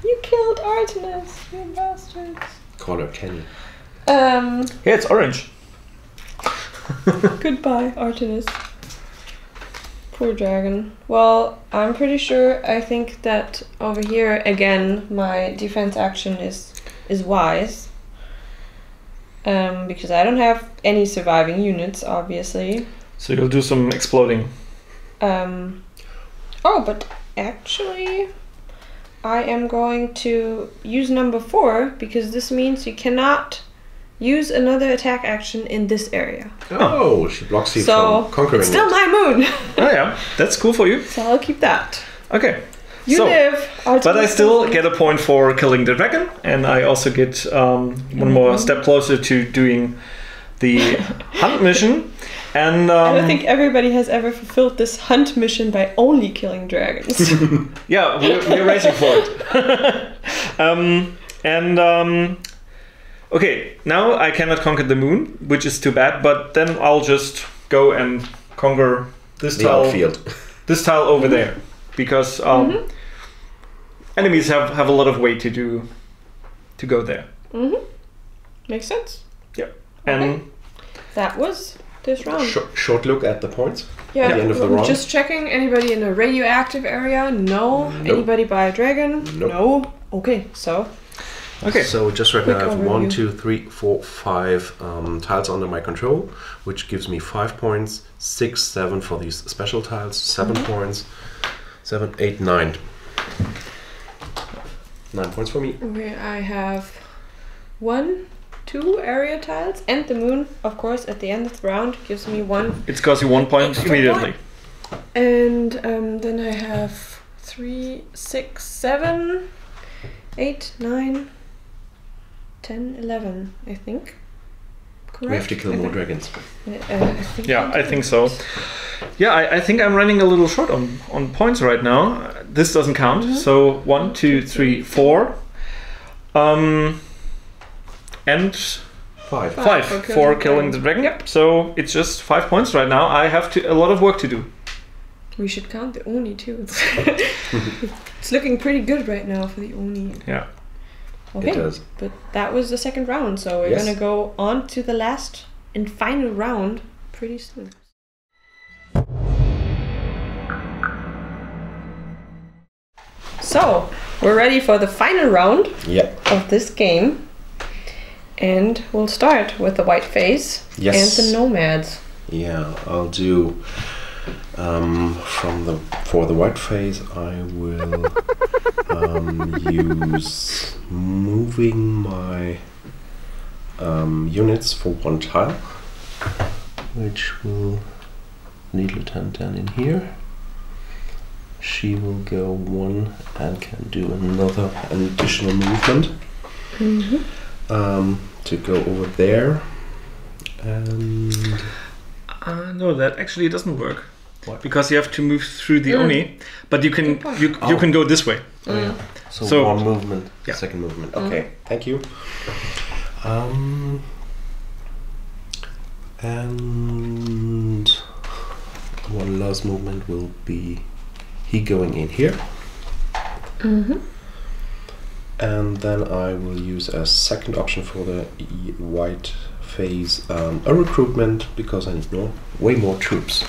you killed Artemis, you bastards. Color Kenny. Yeah, it's orange. Goodbye, Artemis. Poor dragon. Well, I'm pretty sure. I think that over here again, my defense action is wise. Because I don't have any surviving units, obviously. So you'll do some exploding. Oh, but actually, I am going to use number 4 because this means you cannot use another attack action in this area. Oh, she blocks you So from conquering it's still it. my moon. Oh yeah, that's cool for you. So I'll keep that. Okay. You So, live. But I Artemis still lives. get a point for killing the dragon, and I also get one more step closer to doing the hunt mission. And I don't think everybody has ever fulfilled this hunt mission by only killing dragons. yeah, we're racing for it. Okay, now I cannot conquer the moon, which is too bad. But then I'll just go and conquer this The tile, outfield. this tile over there, because enemies have a lot of way to go there. Makes sense. Yeah, and Okay. That was this round. Short look at the points. Yeah, At the end of the round. just checking. Anybody in a radioactive area? No. Nope. Anybody by a dragon? Nope. No. Okay, so okay. So just right now I Quick have overview. 1, 2, 3, 4, 5 tiles under my control, which gives me 5 points, 6, 7 for these special tiles, 7 points, 7, 8, 9. 9 points for me. where I have 1, 2 area tiles and the moon, of course, at the end of the round gives me 1. It costs you 1 point Extra immediately. And then I have 3, 6, 7, 8, 9, 10, 11, I think. Correct? We have to kill more dragons. I think Yeah, I think so. Yeah, I think I'm running a little short on points right now. This doesn't count. So 1, 2, 3, 4. And 5. 5 for killing the dragon. Yep. So it's just 5 points right now. I have a lot of work to do. We should count the Oni too. It's looking pretty good right now for the Oni. Yeah. Okay, It does. but that was the second round, so we're Yes. gonna go on to the last and final round pretty soon. So, we're ready for the final round Yeah. of this game. And we'll start with the white phase Yes. and the nomads. Yeah, I'll do for the white phase I will use moving my units for 1 tile, which will need Lieutenant Dan in here. She will go 1 and can do an additional movement to go over there. And No, that actually doesn't work. What? Because you have to move through the Oni, but you can Good point. you can go this way. so 1 movement, Yeah. second movement. Okay, thank you. And 1 last movement will be he going in here. And then I will use as second option for the white phase a recruitment, because I need way more troops.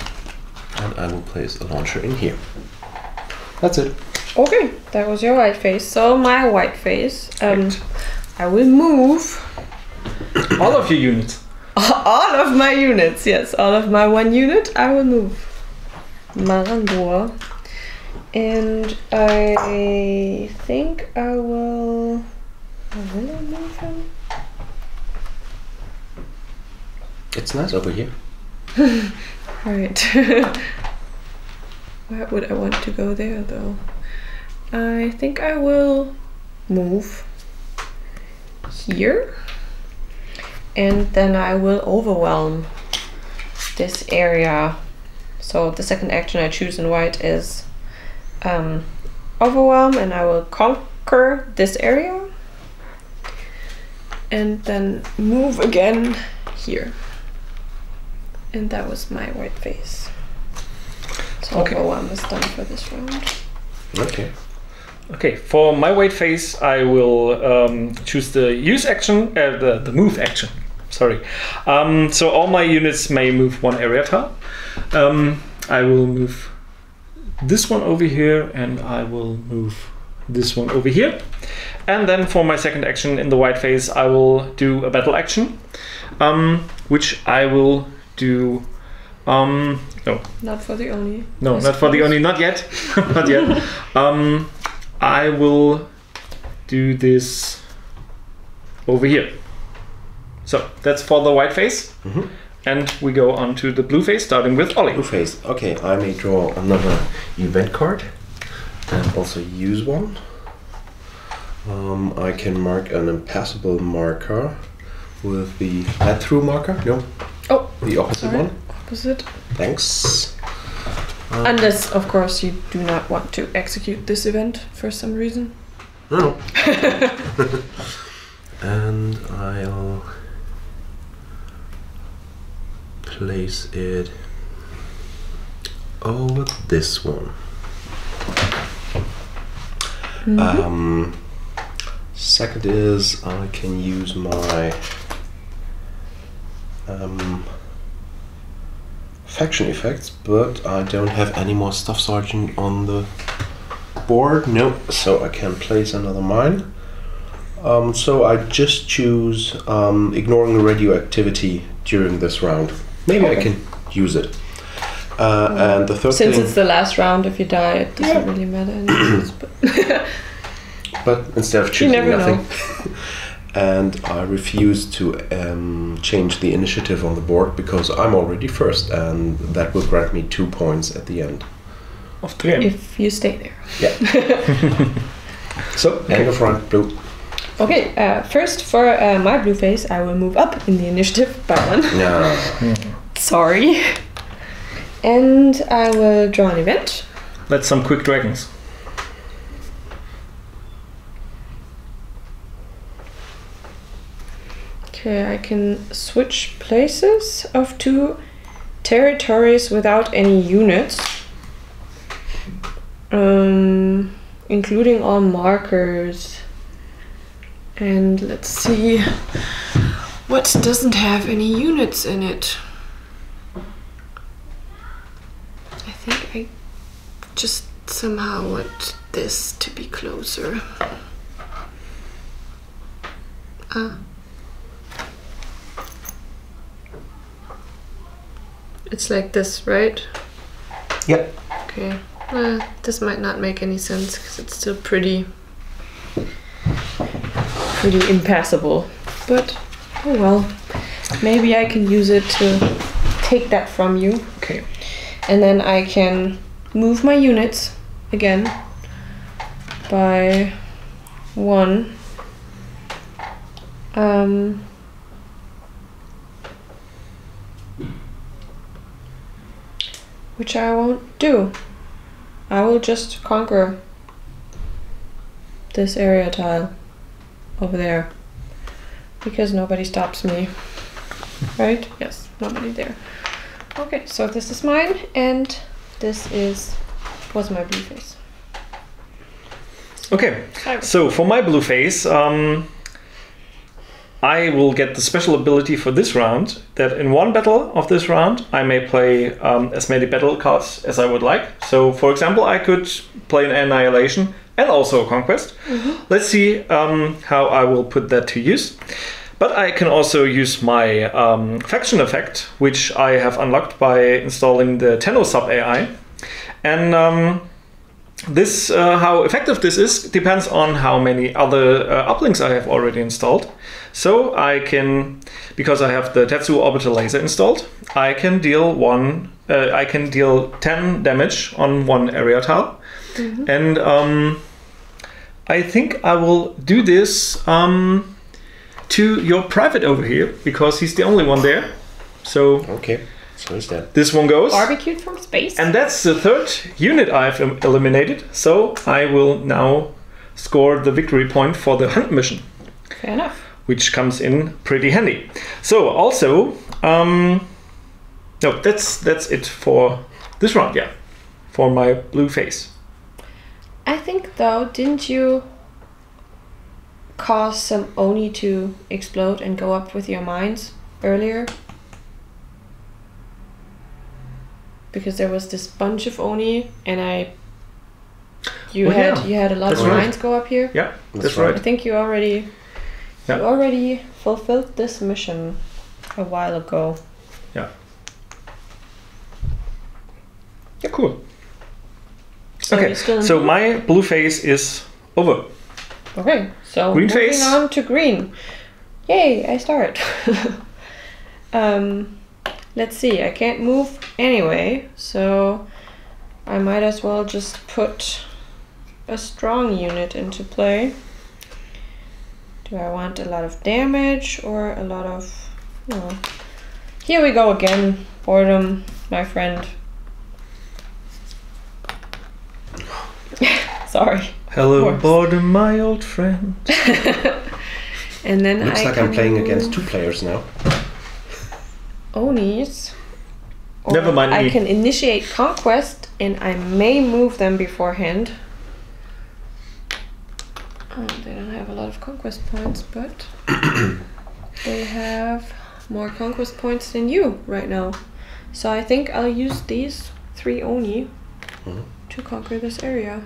And I will place a launcher in here. That's it. Okay, that was your white phase. So my white phase, I will move All of your units. all of my units. Yes, all of my 1 unit. I will move Marangor, and I think I will. Will I move him? It's nice over here. Right. Where would I want to go there though? I think I will move here, and then I will overwhelm this area. So the second action I choose in white is overwhelm, and I will conquer this area and then move again here. And that was my white phase. So overwhelm is done for this round. Okay. Okay, for my white phase, I will choose the use action, the move action. Sorry. So all my units may move one area tile. I will move this one over here, and I will move this one over here. And then for my second action in the white phase, I will do a battle action, which I will do. No. Not for the Oni. No, not for the Oni. Not yet. Not yet. I will do this over here. So that's for the white phase. Mm-hmm. And we go on to the blue phase, starting with Ollie. Blue phase. Okay, I may draw another event card and also use one. I can mark an impassable marker with the add through marker. No. Oh, the opposite sorry. one. Opposite. Thanks. Unless, of course, you do not want to execute this event for some reason. No. And I'll place it over this one. Mm-hmm. Second is I can use my faction effects, but I don't have any more Staff Sergeant on the board. No, so I can place another mine. So I just choose ignoring radioactivity during this round. Maybe I can use it. And the third Since thing, it's the last round, if you die, it doesn't really matter anyways. but instead of choosing never nothing. know. And I refuse to change the initiative on the board because I'm already first, and that will grant me 2 points at the end. Of the game. If you stay there. Yeah. So, end of round, blue. Okay, first for my blue phase, I will move up in the initiative by 1. No. Sorry. And I will draw an event. That's some quick dragons. Okay, I can switch places of 2 territories without any units. Including all markers. And let's see what doesn't have any units in it. I think I just somehow want this to be closer. It's like this, right? Yep. Okay. This might not make any sense because it's still pretty impassable. But oh well. Maybe I can use it to take that from you. Okay. And then I can move my units again by 1. Which I won't do. I will just conquer this area tile over there because nobody stops me. Right? Yes, nobody there. Okay, so this is mine, and this was my blue phase. Okay, so for my blue phase, I will get the special ability for this round that in one battle of this round I may play as many battle cards as I would like. So for example, I could play an Annihilation and also a Conquest. Mm-hmm. Let's see how I will put that to use. But I can also use my faction effect, which I have unlocked by installing the Tenno sub AI. And this how effective this is depends on how many other uplinks I have already installed. So I can, because I have the Tetsu orbital laser installed, I can deal 10 damage on one area tile. Mm-hmm. And I think I will do this to your private over here, because he's the only one there. So Okay, so is that. this one goes. Barbecued from space. And that's the third unit I've eliminated. So I will now score the victory point for the hunt mission, Fair enough. which comes in pretty handy. So also, no, that's it for this round. Yeah, for my blue face. I think though, didn't you cause some Oni to explode and go up with your mines earlier? Because there was this bunch of Oni, and you had a lot That's of right. mines go up here. Yeah, that's right. right. I think you already Yeah. fulfilled this mission a while ago. Yeah. Yeah, cool. So Okay, you're still in so blue? my blue face is over. Okay, so Green moving face. on to green. Yay, I start. Let's see, I can't move anyway, so I might as well just put a strong unit into play. Do I want a lot of damage or a lot of... Oh. Here we go again, boredom, my friend. Sorry. Hello, Horse. boredom, my old friend. And then Looks I like can I'm playing move against 2 players now. Onis. Or Never mind I me. can initiate conquest and I may move them beforehand. Oh, they don't have a lot of conquest points, but they have more conquest points than you right now. So I think I'll use these 3 Oni to conquer this area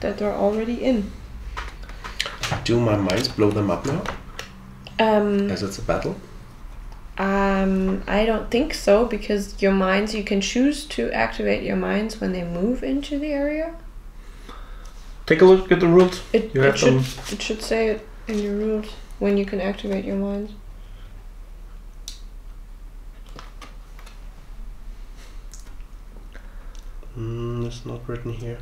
that they're already in. Do my mines blow them up now? As it's a battle? I don't think so, because your mines, you can choose to activate your mines when they move into the area. Take a look at the rules. It have should them. it should say it in your rules when you can activate your mines. It's not written here.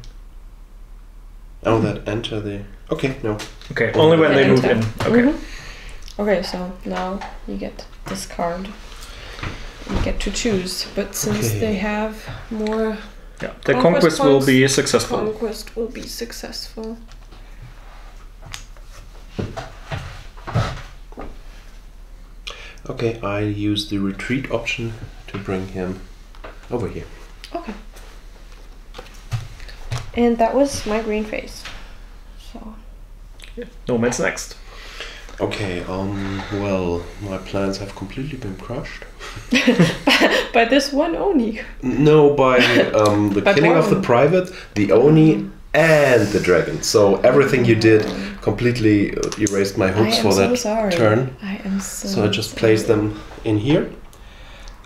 Oh, that enter the... Okay, no. Okay, only when Yeah, they move enter. in. Okay. Mhm. Okay, so now you get this card. You get to choose, but since Okay. they have more, Yeah, the Conquest conquest will points. be successful. conquest will be successful. Okay, I use the retreat option to bring him over here. Okay. And that was my green face. So No man's next. Okay, well, my plans have completely been crushed. by this one Oni. No, by the By killing of the Born. private, the Oni, and the dragon. So everything you did completely erased my I hopes am for so that sorry. turn. I am so So I just sorry. placed them in here.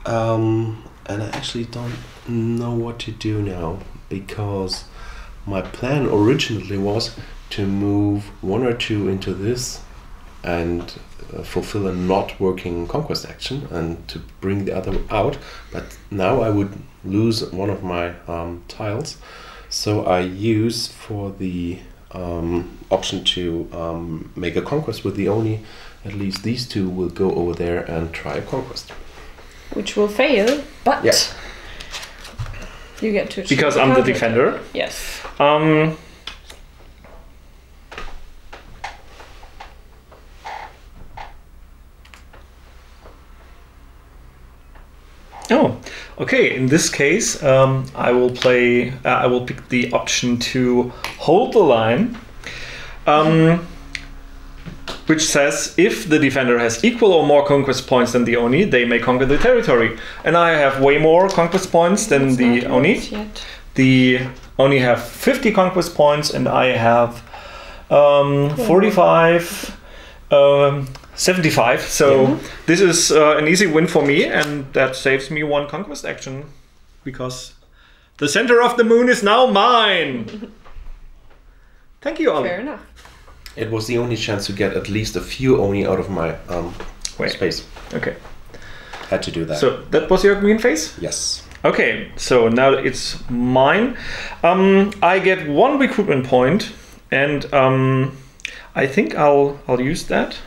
And I actually don't know what to do now, because my plan originally was to move 1 or 2 into this and fulfill a not working conquest action and to bring the other out, but now I would lose one of my tiles, so I use for the option to make a conquest with the Oni. At least these 2 will go over there and try a conquest. Which will fail, but Yeah. you get to choose Because I'm the counter. defender. Yes. Oh, okay. In this case, I will play. I will pick the option to hold the line, which says if the defender has equal or more conquest points than the Oni, they may conquer the territory. And I have way more conquest points than It's the not Oni. yours yet. The Oni have 50 conquest points, and I have 45. 75, so this is an easy win for me, and that saves me 1 conquest action, because the center of the moon is now mine. Thank you, Fair Ollie. enough. It was the only chance to get at least a few Oni out of my Wait. space. Okay, Had to do that. so that was your green face? Yes. Okay, so now it's mine. I get 1 recruitment point And I think I'll use that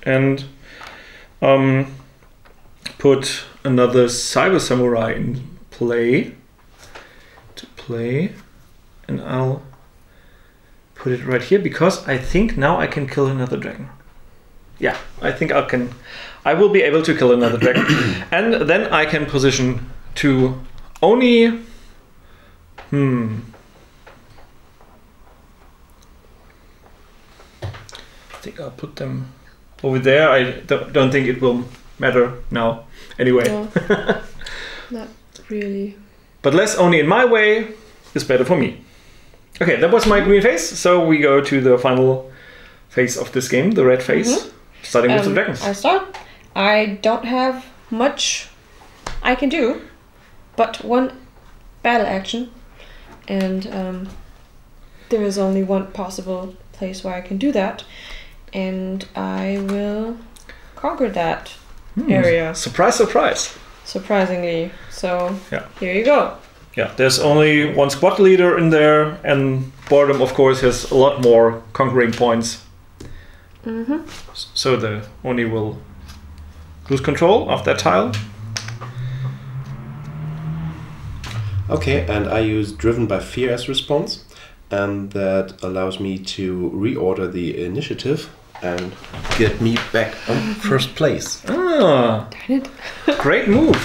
and put another Cyber Samurai in play. And I'll put it right here because I think now I can kill another dragon. Yeah, I think I will be able to kill another dragon. And then I can position 2 Oni. I think I'll put them over there. I don't think it will matter now. Anyway. No, not really. But less Oni in my way is better for me. Okay, that was my green phase. So we go to the final phase of this game, the red phase, starting with the dragons. I start. I don't have much I can do, but 1 battle action, and there is only 1 possible place where I can do that, and I will conquer that area. Surprise, surprise. Surprisingly. So Yeah. here you go. Yeah, there's only 1 squad leader in there, and boredom, of course, has a lot more conquering points. So the Oni will lose control of that tile. Okay, and I use Driven by Fear as response, and that allows me to reorder the initiative and get me back on first place. Ah, Darn it. great move.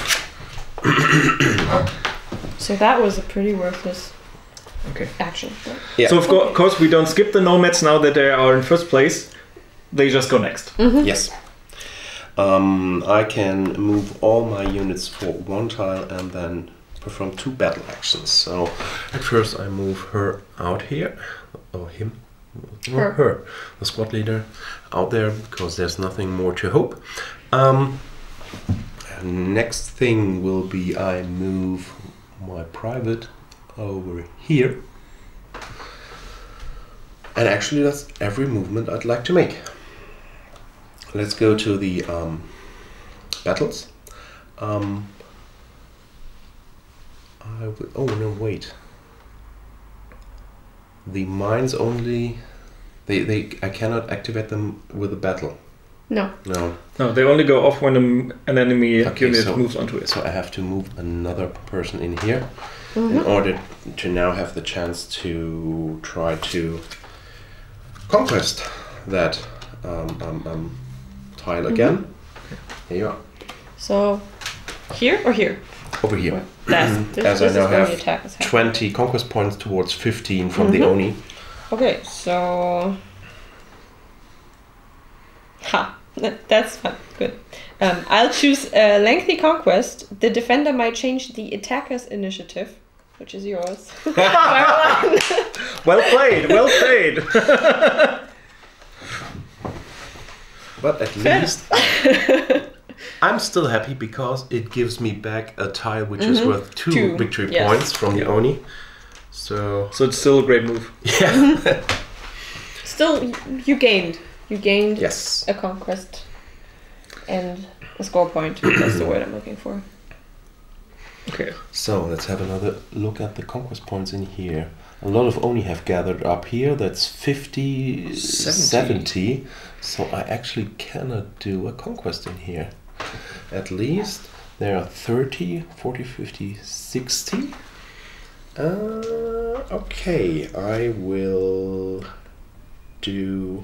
So that was a pretty worthless Okay. action. Yeah. So of course we don't skip the nomads now that they are in first place. They just go next. Yes. I can move all my units for 1 tile and then perform 2 battle actions. So at first I move her out here, or him, her, the squad leader, out there because there's nothing more to hope. Next thing will be I move my private over here. And actually that's every movement I'd like to make. Let's go to the battles. Oh no, wait. The mines only... I cannot activate them with a battle. No. No. No, they only go off when an enemy unit so, moves onto it. So I have to move another person in here in order to now have the chance to try to conquest that tile again. Here you are. So here or here? Over here. This As I is now where the have attack is happening. 20 conquest points towards 15 from the Oni. Okay, so... Ha! That's fun. Good. I'll choose a lengthy conquest. The defender might change the attacker's initiative, which is yours. Well played, well played. But at least I'm still happy because it gives me back a tile which is worth 2 victory points from the Oni. So it's still a great move. yeah. Still, you gained. You gained Yes. a conquest and a score point. That's the word I'm looking for. Okay. So let's have another look at the conquest points in here. A lot of Oni have gathered up here. That's 50, 70. So I actually cannot do a conquest in here. At least there are 30, 40, 50, 60. Okay, I will do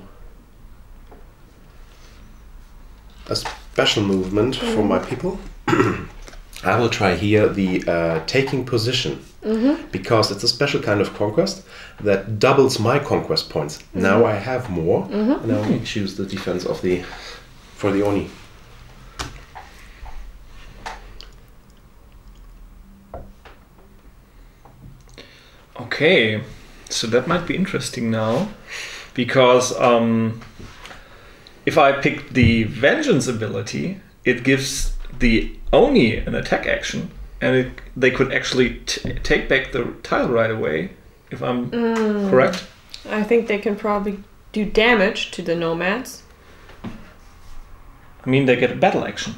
a special movement for my people. I will try here the taking position, because it's a special kind of conquest that doubles my conquest points. Now I have more, and I will choose the defense of for the Oni. Okay, so that might be interesting now, because if I pick the Vengeance ability, it gives the Oni an attack action, and they could actually take back the tile right away, if I'm correct. I think they can probably do damage to the nomads. I mean, they get a battle action.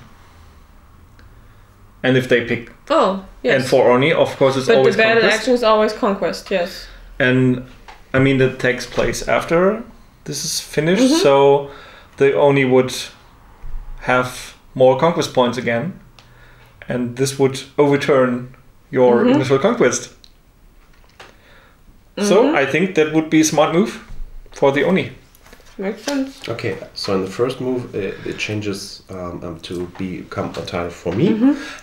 And if they pick... Oh, yes. And for Oni, of course, it's but always the battle conquest. action is always conquest, yes. And I mean, that takes place after this is finished, so the Oni would have more conquest points again, and this would overturn your initial conquest. So I think that would be a smart move for the Oni. Makes sense. Okay, so in the first move, it changes to become a tile for me,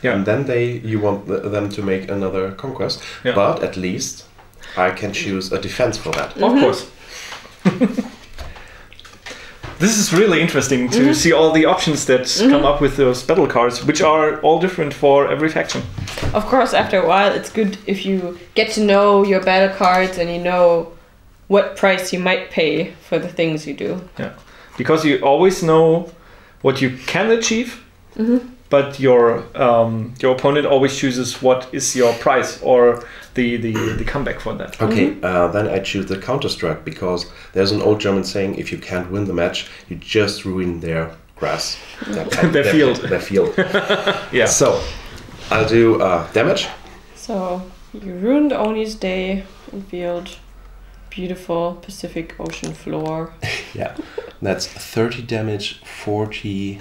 and then you want them to make another conquest. Yeah. But at least I can choose a defense for that. Of course. This is really interesting to see all the options that come up with those battle cards, which are all different for every faction. Of course, after a while, it's good if you get to know your battle cards and you know what price you might pay for the things you do. Yeah, because you always know what you can achieve, but your opponent always chooses what is your price or the comeback for that. Okay, then I choose the counter-strike, because there's an old German saying, if you can't win the match, you just ruin their grass. Their field. Their field. Yeah. So, I'll do damage. So, you ruined Oni's day and field. Beautiful Pacific Ocean floor. Yeah, that's 30 damage, 40...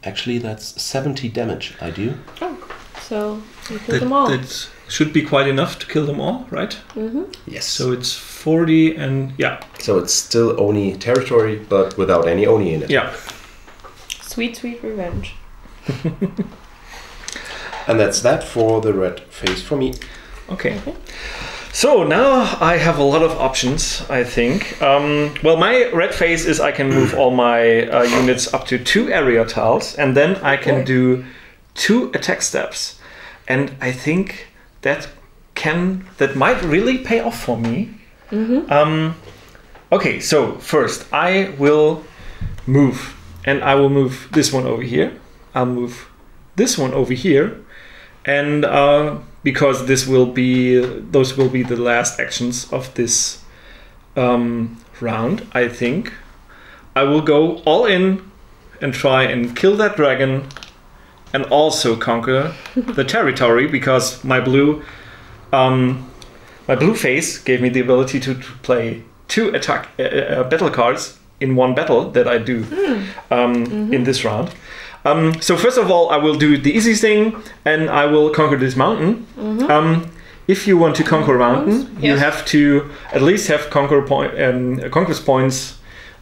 actually, that's 70 damage I do. Oh, so you kill them all. That should be quite enough to kill them all, right? Yes. So it's 40 and yeah. So it's still Oni territory, but without any Oni in it. Yeah. Sweet, sweet revenge. And that's that for the red phase for me. Okay. So now I have a lot of options, I think. Well, my red phase is I can move all my units up to 2 area tiles, and then I can do 2 attack steps. And I think that might really pay off for me. Okay, so first I will move, and I will move this one over here. I'll move this one over here, and because those will be the last actions of this round, I think I will go all in and try and kill that dragon and also conquer the territory, because my blue phase gave me the ability to play 2 attack battle cards in one battle that I do in this round. So first of all, I will do the easy thing, and I will conquer this mountain. If you want to conquer a mountain, you have to at least have conquest points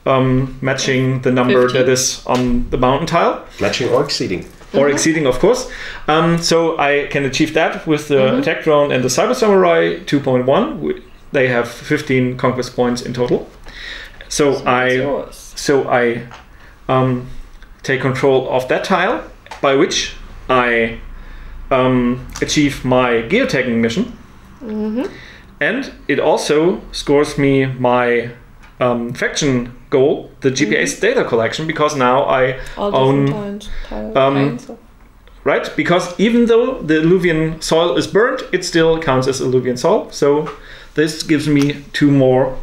matching the number 15. that is on the mountain tile. Matching or exceeding. Or exceeding, of course. So I can achieve that with the attack drone and the Cyber Samurai 2.1. They have 15 conquest points in total. So I take control of that tile, by which I achieve my geotagging mission. And it also scores me my faction goal, the GPS data collection, because now I own right, because even though the alluvian soil is burnt, it still counts as alluvian soil. So this gives me 2 more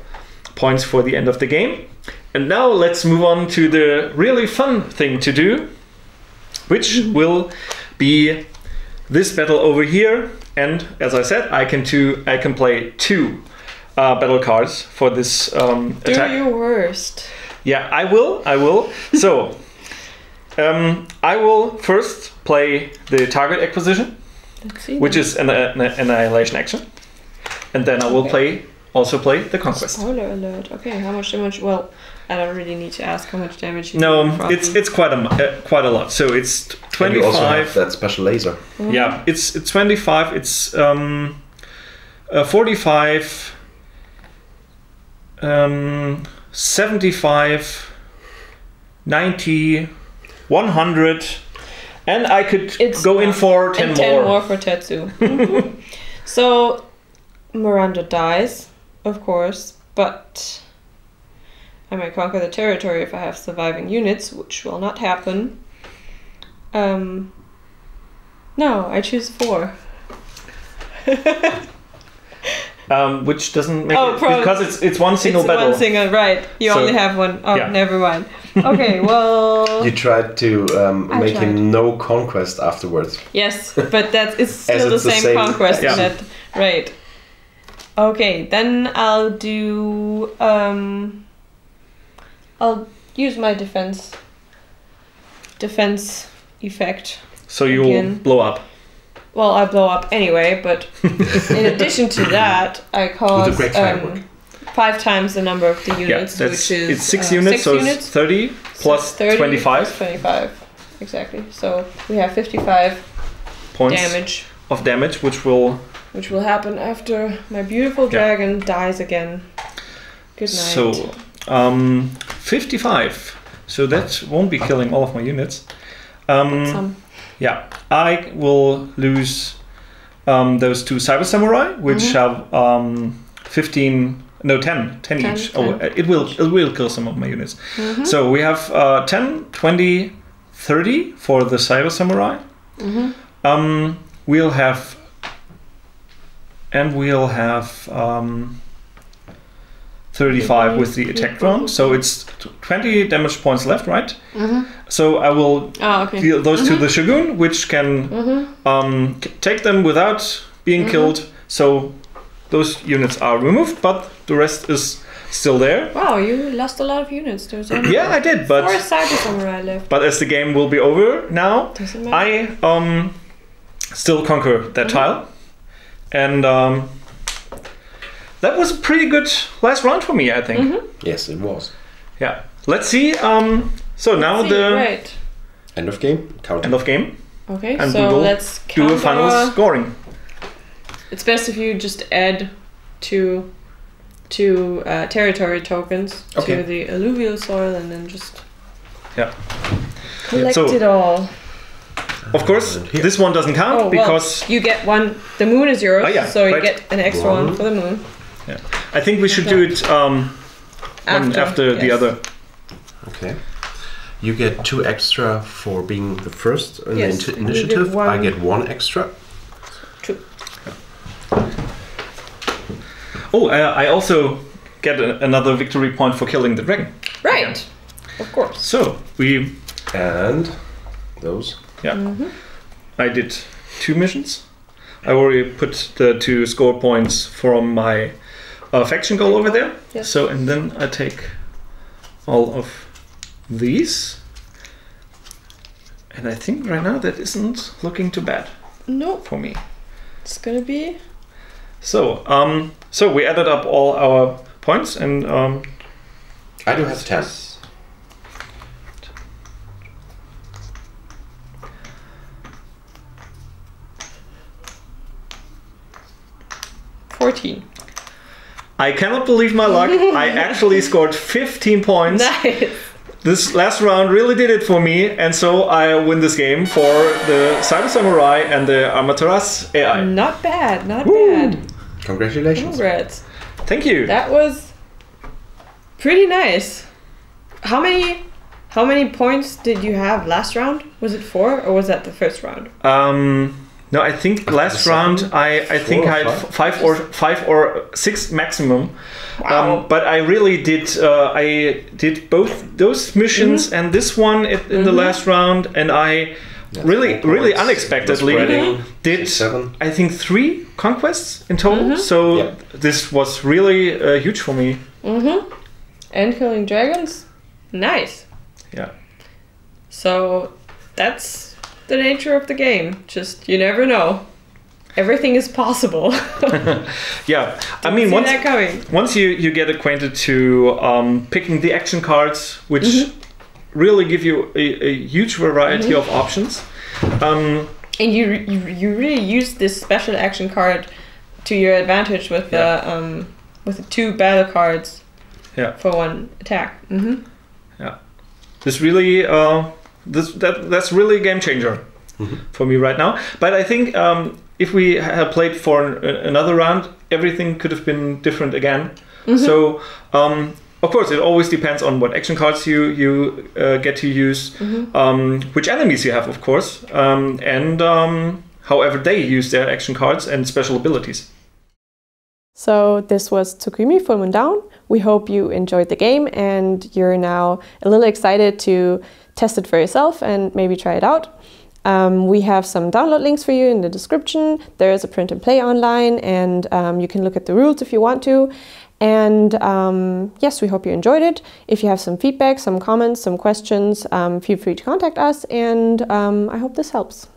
points for the end of the game. And now let's move on to the really fun thing to do, which will be this battle over here. And as I said, I can play 2 battle cards for this attack. Do your worst. Yeah, I will. So, I will first play the target acquisition, which is an annihilation action, and then I will also play the conquest. Spoiler alert. Okay, how much damage? Well, I don't really need to ask how much damage you do. No, it's quite a lot. So it's 25. And you also have that special laser. Yeah, it's 25. It's 45. 75, 90, 100, and I could go in for 10 more. 10 more for Tetsu. So Miranda dies, of course, but I might conquer the territory if I have surviving units, which will not happen. No, I choose 4. Which doesn't make it, because it's one single battle. One single, right. You only have one. Oh, yeah. Never mind. Okay, well... You tried to make him no conquest afterwards. Yes, but it's still the same conquest. Yeah. Right. Okay, then I'll do. I'll use my defense effect. So you'll again. blow up. Well, I blow up anyway, but in addition to that, I cause 5 times the number of the units, which is it's 6 units, so units. it's 30 plus 30 25. Plus 25, exactly. So we have 55 points of damage, which will happen after my beautiful dragon dies again. Good night. So 55. So that won't be killing all of my units. Some. Yeah, I will lose those 2 Cyber Samurai, which have 10 each. 10. Oh, it will kill some of my units. So we have 10, 20, 30 for the Cyber Samurai. We'll have 35 with the attack drone, so it's 20 damage points left, right? So I will deal those to the Shogun, which can take them without being killed. So those units are removed, but the rest is still there. Wow, you lost a lot of units. There's only I did, but 4 Cyber Samurai left. But as the game will be over now, I still conquer that tile, and that was a pretty good last round for me, I think. Yes, it was. Yeah. Let's see. So now end of game. Counting. End of game. Okay, and so we will let's do a final scoring. It's best if you just add two territory tokens to the alluvial soil and then just collect it all. Of course, this one doesn't count because you get one. The moon is yours, so you get an extra one for the moon. Yeah, I think we should do it one after the other. Okay. You get 2 extra for being the first in the initiative. I get 1 extra. 2. Oh, I also get another victory point for killing the dragon. Right. Of course. So we those. Yeah. I did 2 missions. I already put the 2 score points from my faction goal over there. Yes. So, and then I take all of these. And I think right now that isn't looking too bad. Nope. For me. It's gonna be. So, so we added up all our points, and I do have 10. 14. I cannot believe my luck. I actually scored 15 points. Nice. This last round really did it for me, and so I win this game for the Cyber Samurai and the Amaterasu AI. Not bad, not bad. Congratulations. Congrats. Thank you. That was pretty nice. How many points did you have last round? Was it 4 or was that the first round? No, I think last round I think I had 5 or 6 maximum. Wow. But I really did did both those missions and this one in the last round, and I really unexpectedly did 7. I think 3 conquests in total. So this was really huge for me. And killing dragons, nice. Yeah. So that's the nature of the game. Just you never know. Everything is possible. Yeah, I mean once you get acquainted to picking the action cards, which really give you a huge variety of options. And you really use this special action card to your advantage with the 2 battle cards. For 1 attack. Yeah, this really that's really a game changer for me right now. But I think if we had played for another round, everything could have been different again. So of course it always depends on what action cards you get to use, which enemies you have, of course, and however they use their action cards and special abilities. So this was Tsukuyumi Full Moon Down. We hope you enjoyed the game and you're now a little excited to test it for yourself and maybe try it out. We have some download links for you in the description. There is a print and play online, and you can look at the rules if you want to. And yes, we hope you enjoyed it. If you have some feedback, some comments, some questions, feel free to contact us, and I hope this helps.